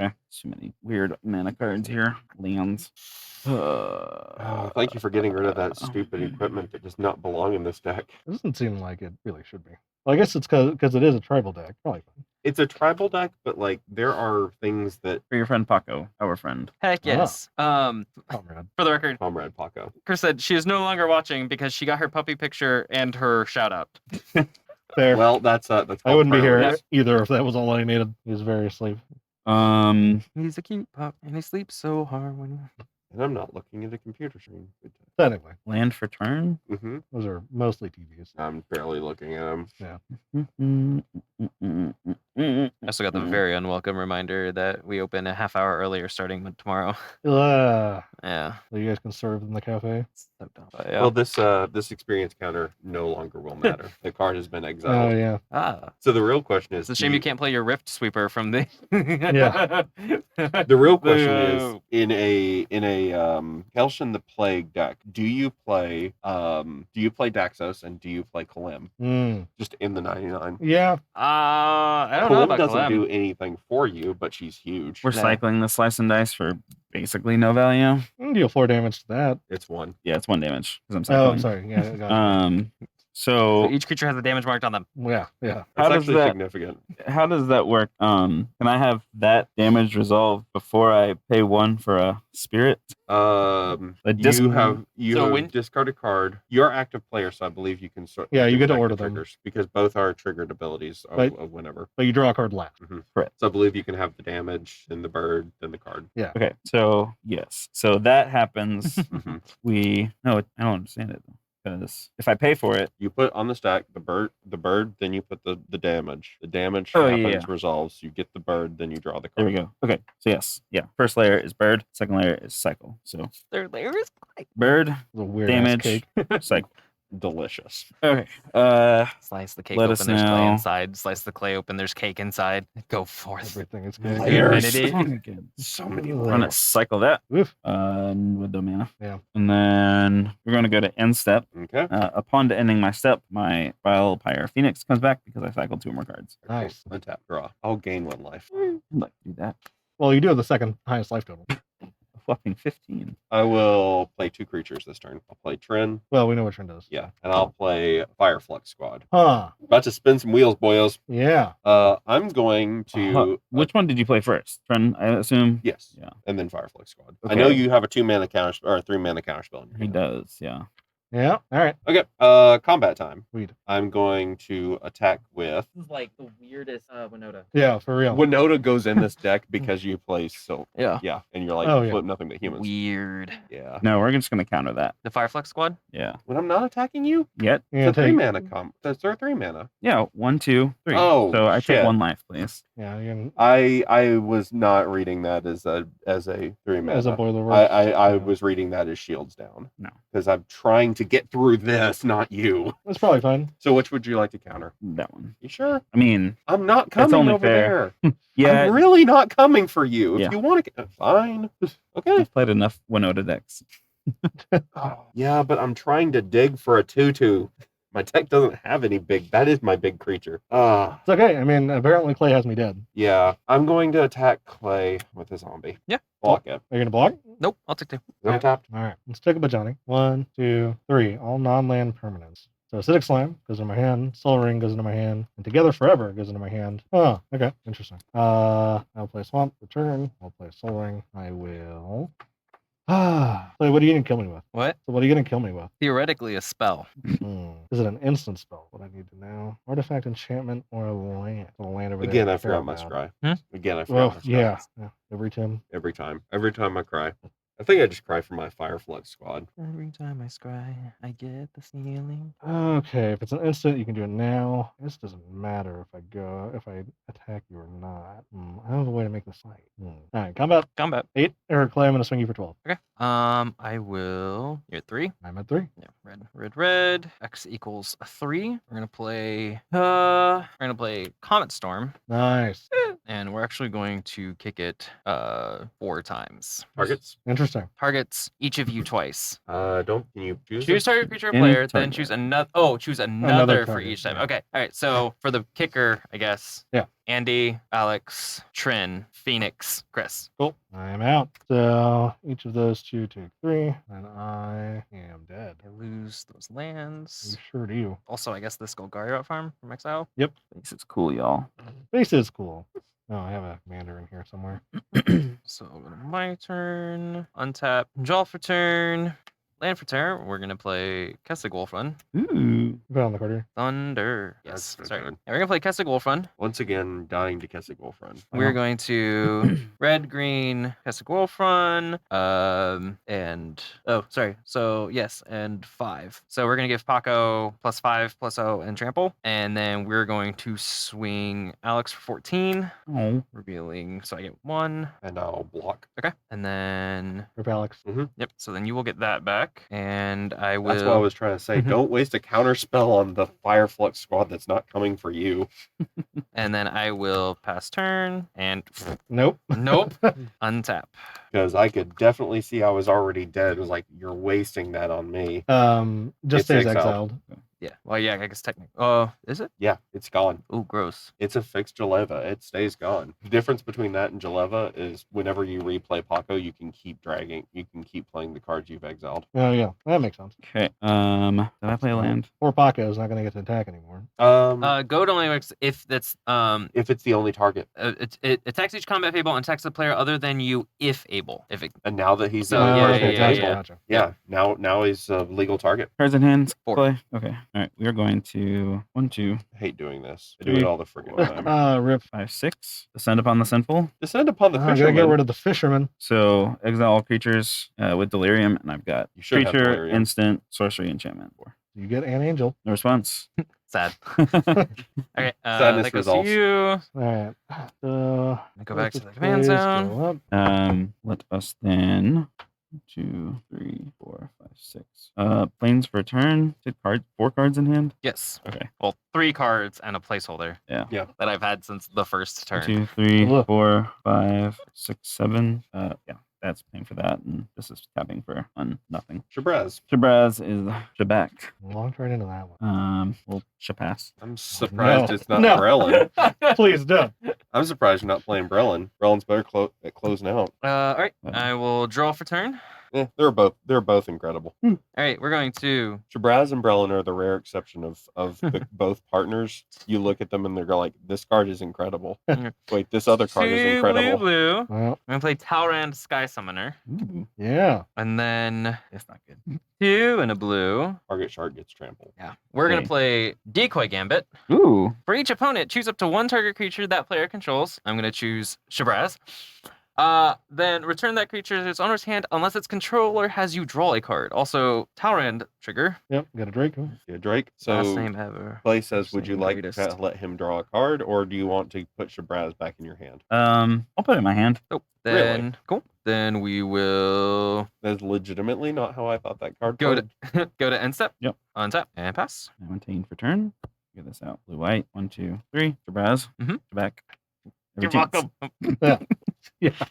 Okay. Too many weird mana cards here. Lands. Oh, thank you for getting rid of that stupid equipment that does not belong in this deck. It doesn't seem like it really should be. Well, I guess it's because it is a tribal deck. Probably fine. It's a tribal deck, but like there are things that For your friend Paco, our friend. Heck yes. Comrade. For the record, Comrade Paco. Chris said she is no longer watching because she got her puppy picture and her shout out. Fair. Well, that's I called wouldn't be here priorities. either if that was all I needed. He was very asleep. He's a cute pup and he sleeps so hard when And I'm not looking at a computer screen. Anyway, Land for turn. Mm-hmm. those are mostly TVs. I'm barely looking at them. also got the Mhm. very unwelcome reminder that we open a half hour earlier starting tomorrow. Yeah. So you guys can serve in the cafe. So dumb. But yeah. Well, this experience counter no longer will matter. The card has been Oh exiled. yeah. So the real question is, It's a shame you can't play your Rift Sweeper from the. Yeah. The real question is, in a Kelshin the Plague deck, do you play Daxos and do you play Kalim? Mm. Just in the 99. Yeah. I don't know Kalim about doesn't Clem. do anything for you, but she's huge. We're cycling the slice and dice for basically no value. You can deal 4 damage to that. It's one. Yeah, it's 1 damage because I'm Oh, cycling. I'm sorry. Yeah, gotcha. So So each creature has a damage marked on them. Yeah. That's How does actually that- significant. how does that work? Can I have that damage resolved before I pay 1 for a spirit? You have So when- discard a card. You're active player, so I believe you can sort. Yeah, you get to active order them. triggers because both are triggered abilities Right. of whenever. But you draw a card last. Correct. So I believe you can have the damage, then the bird, then the card. Okay, so yes, so that happens. Mhm. I don't understand it though. Because if I pay for it, You put on the stack the bird, then you put the damage. The damage Oh, happens, yeah. resolves. You get the bird, then you draw the there card. we go. Okay, so yes, yeah. First layer is bird. Second layer is cycle. So Their layer is like bird, It's a weird damage, cake. cycle. Delicious. Okay. slice the cake Let open. us There's clay know. inside. Slice the clay open. There's cake inside. Go forth. Everything is cake. Layers. Infinity. So many Run it, layers. cycle that. Oof. With the mana. Yeah. And then we're going to go to end step. Okay. Upon ending my step, my Vile Pyre Phoenix comes back because I cycled 2 more cards. Nice. Untap. Draw. I'll gain 1 life. I'd like to do that. Well, you do have the second highest life total. A whopping 15. I will play 2 creatures this turn. I'll play Trin. Well, we know what trend does. Yeah, and I'll play Fireflux Squad. Huh. About to spin some wheels, boyos. Yeah. I'm going to Which one did you play first? Tren, I assume? yes, Yeah. and then Fireflux Squad. I Okay. know you have a 2 mana counter or a 3 mana counter spell. In your He hand. does, yeah. Yeah. All right. Okay. Combat time. Sweet. I'm going to attack with. This is like the weirdest Winota. Yeah, for real. Winota goes in this deck because you play so. Yeah. Yeah, and you're like Oh, yeah. flip nothing but humans. Weird. Yeah. No, we're just going to counter that. The Fireflux Squad? Yeah. When I'm not attacking you, Yet? You're it's a gonna 3 take. mana That's their 3 mana. Yeah. 1, 2, 3. Oh, so I shit. take 1 life, please. Yeah, you're gonna, I was not reading that as a 3 mana. as a boiler I Yeah. was reading that as shields down. No. Because I'm trying to get through this, not you. That's probably fine. So which would you like to counter? That one. You sure? I mean, I'm not coming only over fair. there. yeah, I'm really not coming for you. If Yeah. you want to, fine. Okay. I've played enough Winota decks. Yeah, but I'm trying to dig for a 2/2. My deck doesn't have any big. That is my big creature. It's okay. I mean, apparently Clay has me dead. Yeah. I'm going to attack Clay with a zombie. Yeah. Block it. Are you gonna block? Nope. I'll take 2. Untapped. All right. Let's take a Bajani. 1, 2, 3. All non-land permanents. So Acidic Slime goes into my hand. Soul Ring goes into my hand. And Together Forever goes into my hand. Oh, okay. Interesting. I'll play Swamp. Return. I'll play Soul Ring. I will. Clay, what are you gonna kill me with? What? So what are you gonna kill me with? Theoretically, a spell. Is it an instant spell? What I need to know? Artifact, enchantment, or a land? A land over there. Again, I care forgot my about. scry. Hmm? Again, I forgot Well, my scry. yeah. Every time. Every time. Every time I cry. I think I just cry for my Fireflux Squad. Every time I scry, I get the ceiling. Okay, if it's an instant, you can do it now. This doesn't matter if I attack you or not. I have a way to make this fight. All right, combat Combat. 8. Eric Clay, I'm gonna swing you for 12. Okay. I will. You're at 3. I'm at 3. Yeah. Red. X equals 3. We're gonna play. We're gonna play Comet Storm, Nice. and we're actually going to kick it 4 times. Targets? Interesting. Targets each of you twice. Can you choose? Choose target creature or Any player, then target. choose another. Oh, choose another for target, each time. yeah. Okay. All right. So for the kicker, I guess. Yeah. Andy, Alex, Trin, Phoenix, Chris. Cool. I am out. So each of those 2 take 3, and I am dead. I lose those You lands. sure do. Also, I guess this Golgari farm from Exile. Thinks it's cool, y'all. Base is cool. Oh, I have a commander in here somewhere. So my turn. Untap. Draw for turn. land for turn, we're gonna play Kessig Wolfrun. Ooh. Put it on the card here. Thunder. That's Yes, so sorry. good. And we're gonna play Kessig Wolfrun. Once again, dying to Kessig Wolfrun. We're Wow. going to red, green, Kessig Wolfrun, and oh, sorry. So yes, and 5. So we're gonna give Paco +5/+0 and trample, and then we're going to swing Alex for 14, Oh. revealing. So I get 1. And I'll block. Okay, and then Rip Alex. yep. So then you will get that back, and I will. That's what I was trying to say. Don't waste a counter spell on the Fireflux squad that's not coming for you. And then I will pass turn and Nope. nope, untap. Because I could definitely see I was already dead. It was like, you're wasting that on me. Just It's stays exiled. exiled. Yeah. Well, yeah. I guess technically. Oh, is it? Yeah, it's gone. Oh, gross. It's a fixed Jaleva. It stays gone. The difference between that and Jaleva is whenever you replay Paco, you can keep dragging. You can keep playing the cards you've exiled. Oh yeah, that makes sense. Okay. Did I play land? Poor Paco is not going to get to attack anymore. Goat only works if that's If it's the only target. it attacks each combat fable and attacks the player other than you if able. If it And now that he's So, the yeah, only yeah, target, yeah. Gotcha. yeah, now he's a legal target. Cards in hand. 4. Play. Okay. All right. We are going to 1, 2, I hate doing this. I do it all the freaking time. Rip. 5, 6. Descend upon the sinful. Descend upon the I gotta fisherman. get rid of the fisherman. So exile all creatures with delirium, and I've got You should have creature, delirium. instant, sorcery, enchantment. 4. You get an angel. No response. sad. Okay. Sadness That goes results. to you. All right. Go back to the command zone. Go up. Let us then 2, 3, 4, 5, 6. Planes for turn. 4 cards in hand. Yes. Okay. Well, 3 cards and a placeholder. Yeah. Yeah. That I've had since the first turn. 2, 3, Look. 4, 5, 6, 7. Yeah. That's paying for that, and this is tapping for nothing. Shabraz. Shabraz is Shabak. Launched right into that one. We'll Shapass. I'm surprised No. it's not No. Brelin. Please don't. I'm surprised you're not playing Brelin. Brelin's better at closing out. All right. Uh, I will draw for turn. They're both incredible. All right. We're going to. Shabraz and Brelin are the rare exception of both partners. You look at them and they're like, this card is incredible. Wait, this other card is 2 incredible. blue. Well, I'm gonna play Talrand Sky Summoner, Ooh, yeah. and then that's not good. 2 and a blue. Target shark gets trampled. Yeah. We're gonna Okay. play Decoy Gambit. Ooh. For each opponent, choose up to 1 target creature that player controls. I'm gonna choose Shabraz. Then return that creature to its owner's hand unless its controller has you draw a card. Also, Talrand trigger. Yep. Got a Drake. Yeah, Drake. Last So name ever. Clay says, would Same you like greatest. to let him draw a card, or do you want to put Shabraz back in your hand? I'll put it in my hand. Oh, Really? then cool. Then we will That's legitimately not how I thought that card go played. to go to end step. Yep. Untap and pass. I maintain for turn. Get this out. Blue, white. 1, 2, 3. Shabraz. Mhm. Shabak. You're Every chance. welcome.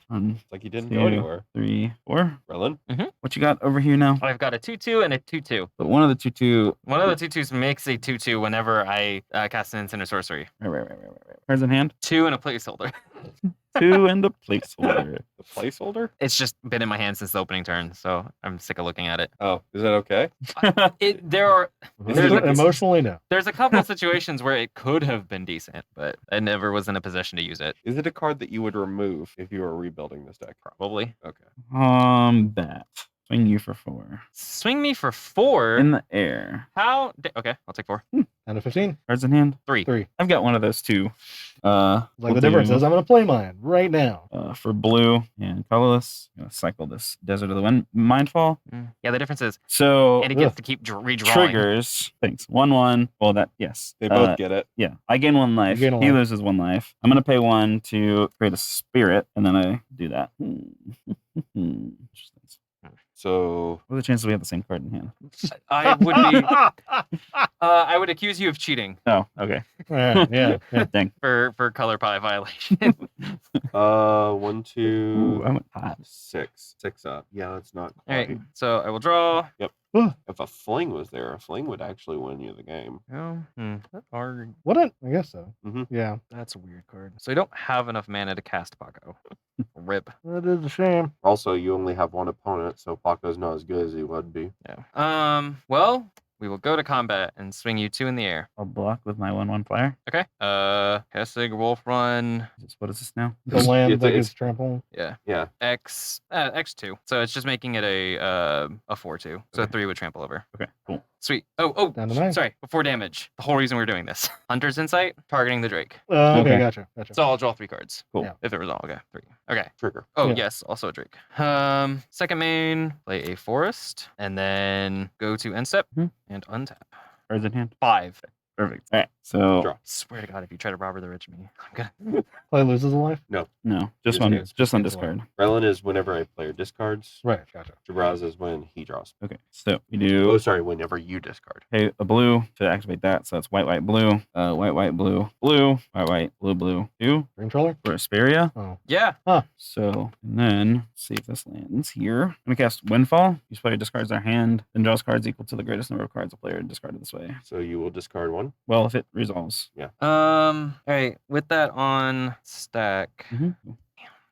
1, It's like he didn't 2, go anywhere. 3, 4. Brelin? What you got over here now? I've got a 2/2 and a 2/2. But one of the 2/2. One of the 2/2s makes a 2/2 whenever I cast an instant or sorcery. Right. Cards in hand. 2 and a placeholder. 2 and a placeholder. The placeholder? It's just been in my hand since the opening turn, so I'm sick of looking at it. Oh, is that okay? There's a- Emotionally, no. There's a couple situations where it could have been decent, but I never was in a position to use it. Is it a card that you would remove if you were rebuilding this deck? Probably. Okay. Bat. Swing you for 4. Swing me for 4. In the air. Okay, I'll take 4. And a 15. Cards in hand. 3. 3. I've got one of those too. Like We'll the difference do, is I'm going to play mine right now. for blue and colorless. I'm gonna cycle this Desert of the Wind Mindfall. Yeah, the difference is, So and it gets to keep redrawing. triggers. Thanks. 1/1. Well, that yes. They both get it. Yeah, I gain 1 life. gain a He life. loses 1 life. I'm gonna pay 1 to create a spirit, and then I do that. Interesting. So What are the chances we have the same card in hand? I would be. I would accuse you of cheating Oh, okay. yeah. Dang. for color pie violation. 1, Ooh, 2, I went pot. 6. 6 up. Yeah, that's not All right, quite. so I will draw. If a fling was there, a fling would actually win you the game. Oh, that card. Wouldn't? I guess so. Mhm. Yeah. That's a weird card. So I don't have enough mana to cast Paco. Rip. That is a shame. Also, you only have one opponent, so Paco's not as good as he would be. Yeah. Well, we will go to combat and swing you 2 in the air. I'll block with my 1/1 flyer. Okay. Kessig, Wolf Run. What is this now? The land It's- that it's- gets trampled. Yeah. Yeah. X2. So it's just making it a 4/2. So Okay. 3 would trample over. Okay, cool. Sweet. Oh, Down to 9. sorry. Before damage. The whole reason we're doing this. Hunter's Insight, targeting the Drake. Okay, Okay. gotcha. So I'll draw 3 cards. Cool. Yeah. If it was all okay. 3. Okay. Trigger. Oh Yeah. yes, also a Drake. Second main, play a forest, and then go to end step Mhm. and untap. Cards in hand. 5. Perfect. All right. So Draw. Swear to God, if you try to robber the rich me, I'm gonna. Play loses a life. no, just Just one. hands. Just on Hands discard. Brelin is whenever a player discards. Right, gotcha. Jabraz is when he draws. Okay. So we do. Oh, sorry, whenever you discard. Pay a blue to activate that. So that's white, white, blue, white, white, blue, blue, white, white, blue, blue, 2 Green Troller? for Asperia. Oh. Yeah. So, and then let's see if this lands here. I'm gonna cast Windfall. Each player discards their hand, then draws cards equal to the greatest number of cards a player discarded this way. So you will discard 1. Well, if it resolves. All right. With that on stack. Mhm.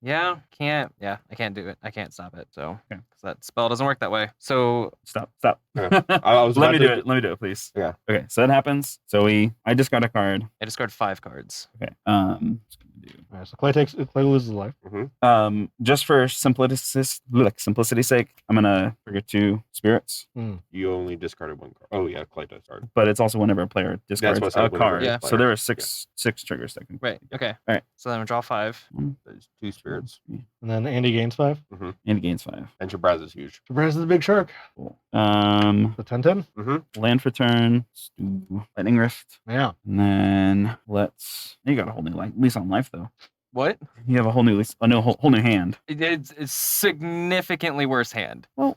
Yeah. I can't do it. I can't stop it. So, Okay. because that spell doesn't work that way. So, Stop. Okay. I was Let about me to- do it. Let me do it, please. Yeah. Okay. So that happens. So I discard a card. I discard 5 cards. Okay. Just gonna do. All right, so Clay loses a life. Just for simplicity's sake, I'm gonna trigger 2 spirits. You only discarded 1 card. Oh yeah, Clay does card. But it's also whenever a player discards what I said, a whenever card. a So player- there are six triggers that can. Right. Okay. All right. So then we draw 5. There's 2 spirits. And then Andy gains 5. And he gains 5. And Jabraz is huge. Surprise is the big shark. Cool. The 10-10? Land for turn. Let's do Lightning Rift. Yeah. And then you got a whole new lease on life though. What? You have a whole new lease, whole new hand. It's significantly worse hand. Well,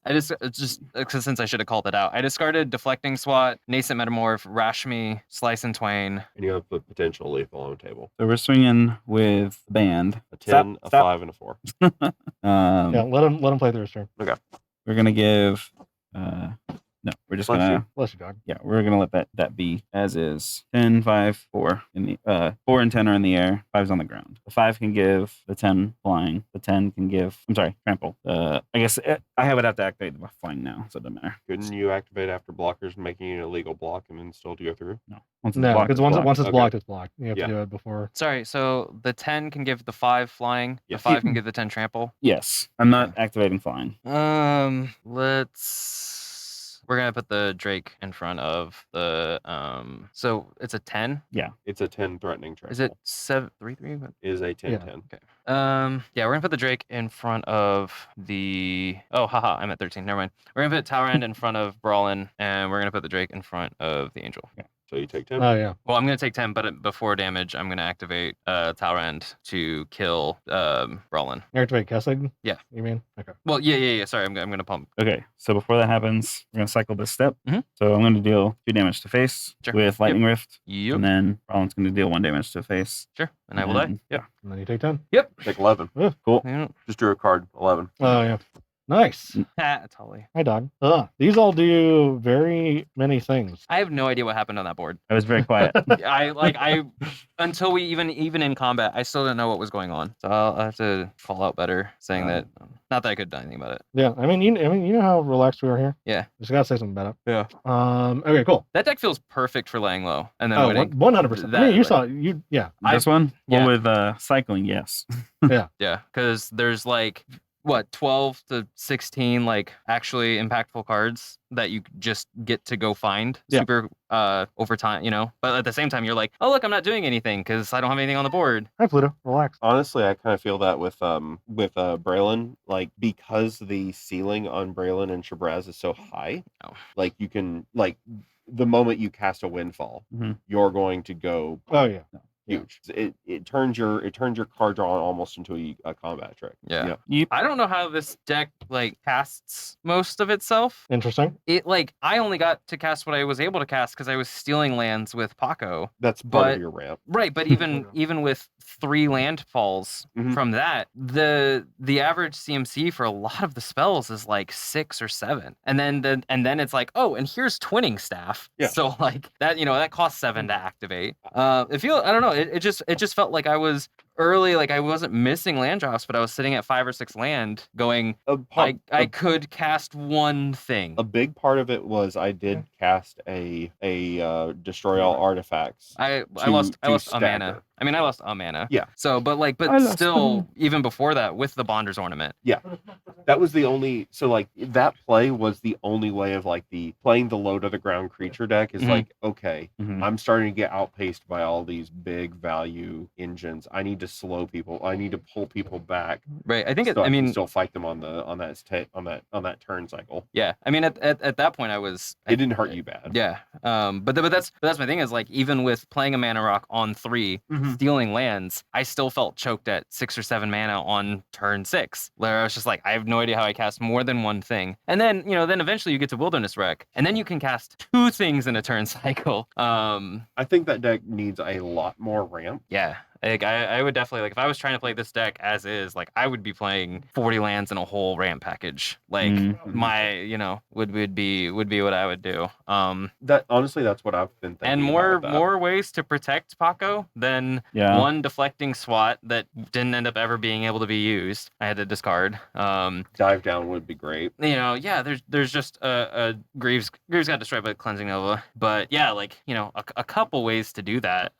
It's just since I should have called it out. I discarded Deflecting Swat, Nascent Metamorph, Rashmi, Slice and Twain. And you have the potential lethal on the table. So we're swinging with the band. A 10, a Stop. 5, and a 4. Yeah, let him play through his turn. We're gonna give. No, we're just Bless gonna. you. Bless you, dog. Yeah, we're gonna let that be as is. 10, 5, 4 in the 4 and 10 are in the air. 5's on the ground. The 5 can give. The 10 flying. The 10 can give. I'm sorry, trample. I guess I would have to activate the flying now, so it doesn't matter. Couldn't you activate after blockers, making it an illegal block, and then still go through? No, once it's No, blocked, because it's blocked. once it's Okay. blocked, it's blocked. You have Yeah. to do it before. Sorry, so the 10 can give the 5 flying. Yes. The 5 can give the 10 trample. Yes, I'm not activating flying. We're gonna put the Drake in front of the So it's a 10. It's a 10 threatening track. Is it 7/3/3? Is a 10 Yeah. 10. Yeah, we're gonna put the Drake in front of the. Oh, haha, I'm at 13. Never mind. We're gonna put Tower End in front of Brawlin, and we're gonna put the Drake in front of the Angel. So you take 10. Oh, yeah. Well, I'm gonna take 10, but before damage, I'm gonna activate Tower End to kill Brawlin. You activate Kessig? Yeah. You mean? Okay. Well, yeah. Sorry, I'm gonna pump. Okay, so before that happens, we're gonna cycle this step. Mhm. So I'm gonna deal 2 damage to face Sure. with Lightning Rift, Yep. and then Rollins gonna deal 1 damage to face. Sure. And I will die. And- Yep. And then you take 10. Take 11. Cool. Yeah. Just drew a card. 11. Oh, yeah. Nice. Totally. Hi, dog. These all do very many things. I have no idea what happened on that board. I was very quiet. I until we even in combat, I still didn't know what was going on. So I'll have to call out better, saying that not that I could have done anything about it. Yeah. I mean, you know how relaxed we are here? Yeah. Just gotta say something about it. Yeah. Okay, cool. That deck feels perfect for laying low, and then Oh, winning. 100%. I that, mean, you like- saw, you, yeah. This one? yeah. Well, with cycling, yes. Yeah, because there's like what 12 to 16 like actually impactful cards that you just get to go find Yeah. super over time, but at the same time you're like, oh look, I'm not doing anything because I don't have anything on the board. Hi, Pluto. Relax. Honestly, I kind of feel that with Braylon, like because the ceiling on Braylon and Shabraz is so high, Oh. like you can the moment you cast a windfall, Mhm. you're going to go Oh, yeah. huge. It turns your card draw almost into a combat trick. Yeah. Yep. I don't know how this deck like casts most of itself. Interesting. It like I only got to cast what I was able to cast because I was stealing lands with Paco. That's part But- of your ramp. Right, but even with 3 landfalls Mhm. from that, the average CMC for a lot of the spells is like 6 or 7, and then it's like, oh, and here's Twinning Staff. Yeah. So like that, that costs 7 to activate. I don't know. It just felt like I was early, like I wasn't missing land drops, but I was sitting at 5 or 6 land going, I could cast one thing. A big part of it was I did cast a destroy all artifacts. I lost a mana. I mean, I lost a mana. Yeah. So, but still, even before that, with the Bonder's Ornament. Yeah. That was the only, so like that play was the only way of like playing the low to the ground creature deck is like, okay, I'm starting to get outpaced by all these big value engines. I need to slow people. I need to pull people back. Right. I think I mean, still fight them on that turn cycle. Yeah. I mean, at that point, it didn't hurt you bad. Yeah. But that's my thing is like, even with playing a mana rock on 3, stealing lands, I still felt choked at 6 or 7 mana on turn 6. Where I was just like, I have no idea how I cast more than one thing. And then, then eventually you get to Wilderness Wreck, and then you can cast 2 things in a turn cycle. I think that deck needs a lot more ramp. Yeah. Like I would definitely, like, if I was trying to play this deck as is, like I would be playing 40 lands in a whole ramp package. Like my, would be what I would do. That honestly, that's what I've been thinking. And more ways to protect Paco than one deflecting SWAT that didn't end up ever being able to be used. I had to discard. Dive down would be great. There's just a Greaves got destroyed by the Cleansing Nova, but yeah, like a couple ways to do that.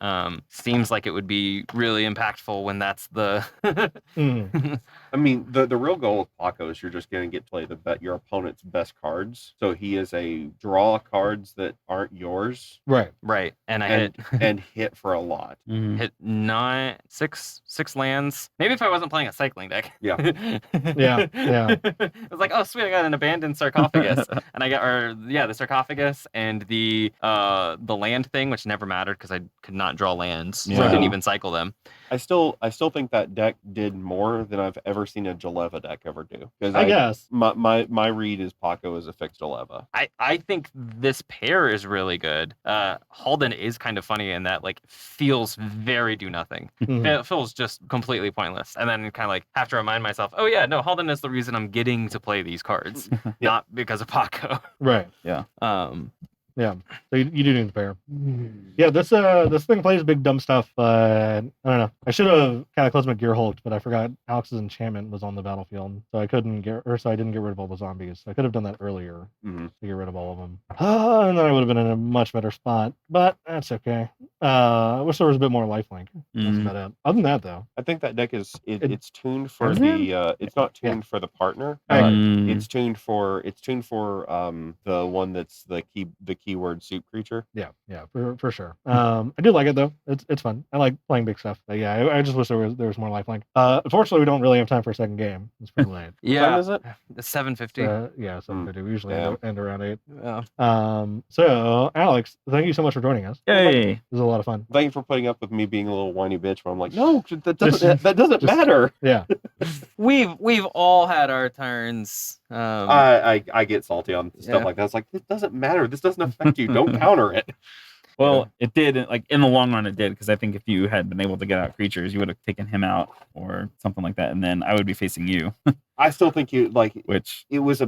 Seems like it would be really impactful when that's the I mean, the real goal with Paco is you're just going to get to play your opponent's best cards. So he is a draw cards that aren't yours. Right. And I hit for a lot. Hit 6 lands. Maybe if I wasn't playing a cycling deck. Yeah. Yeah. It was like, oh sweet, I got an abandoned sarcophagus. And I got the sarcophagus and the land thing, which never mattered because I could not draw lands. So I didn't even cycle them. I still think that deck did more than I've ever seen a Jaleva deck ever do. Because I guess my read is Paco is a fixed Jaleva. I think this pair is really good. Halden is kind of funny in that like feels very do nothing. It feels just completely pointless. And then kind of like have to remind myself, oh yeah, no, Halden is the reason I'm getting to play these cards, not because of Paco. Right. Yeah. Yeah, so you do need the pair. Yeah, this thing plays big dumb stuff, but I don't know. I should have Cataclysmic Gearhulk, but I forgot Alex's enchantment was on the battlefield, so I didn't get rid of all the zombies. I could have done that earlier to get rid of all of them, and then I would have been in a much better spot. But that's okay. I wish there was a bit more lifelink. That's about it. Other than that, though, I think that deck it's tuned for it's not tuned for the partner. It's tuned for the one that's the keyword soup creature. Yeah, for sure. I do like it though. It's fun. I like playing big stuff. But yeah, I just wish there was more lifelink. Unfortunately, we don't really have time for a second game. It's pretty late. Yeah, what time is it? It's 7:50. Yeah, 7:50. We usually end around 8. Yeah. So Alex, thank you so much for joining us. Yay! It was a lot of fun. Thank you for putting up with me being a little whiny bitch. Where I'm like, no, that doesn't matter. Yeah. We've all had our turns. I get salty on stuff like that. It's like, it doesn't matter. This doesn't affect you. Don't counter it. Well, it did. Like in the long run, it did, because I think if you had been able to get out creatures, you would have taken him out or something like that, and then I would be facing you. I still think you which it would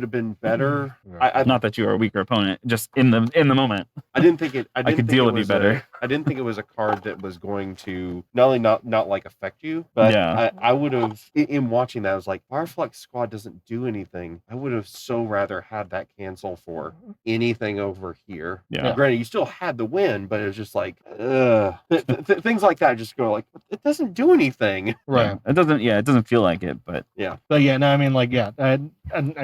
have been better. Not that you are a weaker opponent, just in the moment. I didn't think it. I could deal with you better. I didn't think it was a card that was going to not only not like affect you, but I would have in watching that. I was like, Fireflux Squad doesn't do anything. I would have so rather had that cancel for anything over here. Yeah. Granted, you still had the win, but it was just like things like that. Just go like, it doesn't do anything. Right. It doesn't feel like it, but yeah. But yeah, no, I mean, like, yeah, I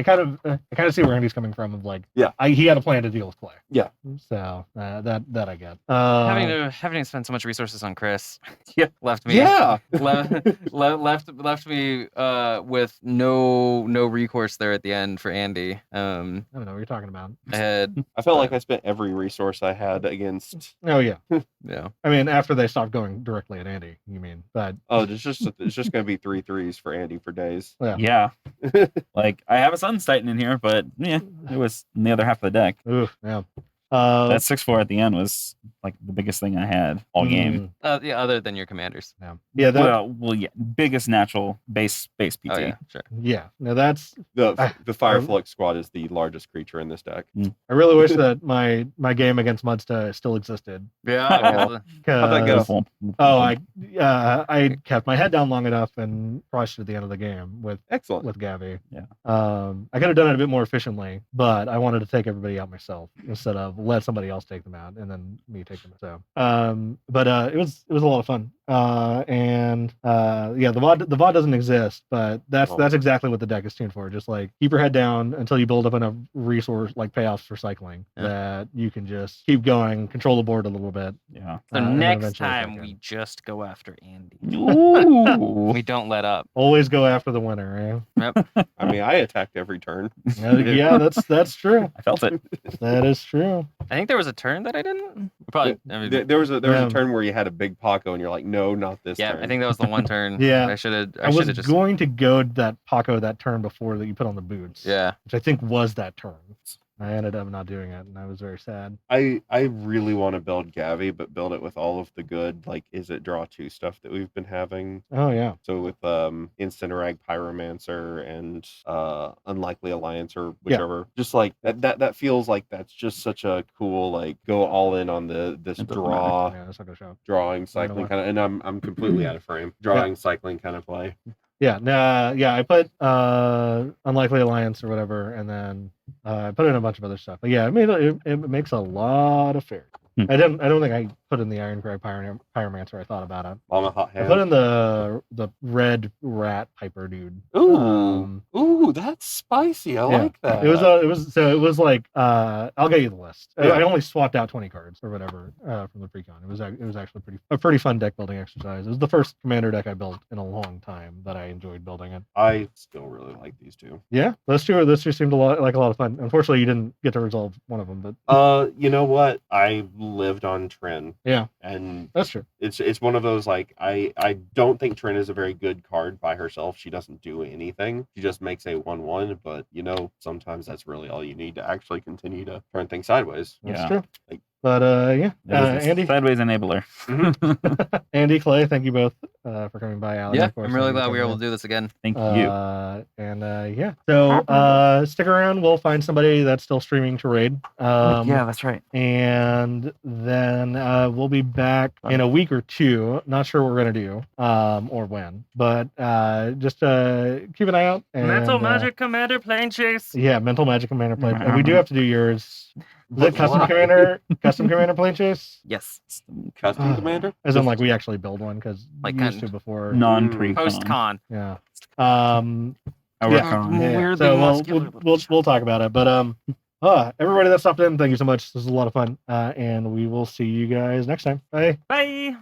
kind of see where Andy's coming from. Of like, he had a plan to deal with Clay. Yeah. So that I get. Having to spend so much resources on Chris, left me. Yeah. left me with no recourse there at the end for Andy. I don't know what you're talking about. I felt like I spent every resource I had against. Oh yeah. Yeah. I mean, after they stopped going directly at Andy, you mean? But it's just going to be 3/3s for Andy for days. Yeah. Like I have a Sun's Titan in here, but it was in the other half of the deck. Ooh, yeah. That 6/4 at the end was like the biggest thing I had all game. Yeah, other than your commanders. Yeah, Yeah, biggest natural base PT. Oh yeah, sure. yeah. No, that's The I- Fireflux squad is the largest creature in this deck. I really wish that my game against Mudsta still existed. Yeah. How'd that go? 'Cause- I kept my head down long enough and crushed at the end of the game with Excellent. Gavi. Yeah. I could have done it a bit more efficiently, but I wanted to take everybody out myself instead of let somebody else take them out and then me take them. So, but it was a lot of fun. Yeah, the VOD doesn't exist, but that's exactly what the deck is tuned for. Just like keep your head down until you build up enough resource like payoffs for cycling that you can just keep going, control the board a little bit. Yeah. So and then next eventually time second. we just go after Andy. Ooh. We don't let up. Always go after the winner. Yep. I mean, I attacked every turn. Yeah, that's true. I felt it. That is true. I think there was a turn that I didn't. Probably. I mean, There was a Yeah. turn where you had a big Paco, and you're like, no, not this yeah, turn. I think that was the one turn. Yeah. I should I was have just. going to go to that Paco that turn before that you put on the boots. Yeah. Which I think was that turn. I ended up not doing it, and I was very sad. I really want to build Gavi, but build it with all of the good, like, is it draw 2 stuff that we've been having. Oh yeah. So with Incinerag, Pyromancer, and Unlikely Alliance, or whichever, just like that feels like that's just such a cool, like, go all in on this It doesn't draw, Yeah, that's not gonna show up. drawing, cycling kind of, and I'm completely out of frame. Drawing, cycling kind of play. Yeah, yeah. I put Unlikely Alliance or whatever, and then I put in a bunch of other stuff. But yeah, it makes a lot of fairies. I don't think I put in the Ironcrag Pyromancer. I thought about it. Mama Hot I Hand. put in the red rat Piper dude. Ooh, that's spicy. I like that. It was like I'll get you the list. Yeah. I only swapped out 20 cards or whatever from the precon. It was actually a pretty fun deck building exercise. It was the first commander deck I built in a long time that I enjoyed building it. I still really like these two. Yeah, those two seemed like a lot of fun. Unfortunately, you didn't get to resolve one of them, but You know what? I lived on Trin. yeah, And that's true. it's one of those, like, I don't think Trin is a very good card by herself. She doesn't do anything. She just makes a 1/1, but sometimes that's really all you need to actually continue to turn things sideways. That's Yeah. true. Like- But yeah, That is a Andy, sideways enabler. Andy, Clay, thank you both for coming by. Alex, Yeah, of course, I'm really thank you glad for we were able coming to do this again. Thank in. you. Yeah. So stick around. We'll find somebody that's still streaming to raid. Yeah, that's right. And then we'll be back in a week or two. Not sure what we're gonna do or when, but just keep an eye out. And, Commander Plane Chase. Yeah, Mental Magic Commander play. And we do have to do yours. Is it custom Why? custom commander plane chase? Yes. Custom Commander? As in, like, we actually build one because Like we used kind- to before. Non-pre Post con. Yeah. Our Yeah. con. Yeah. Weirdly So muscular. we'll talk about it. But everybody that stopped in, thank you so much. This was a lot of fun. And we will see you guys next time. Bye. Bye.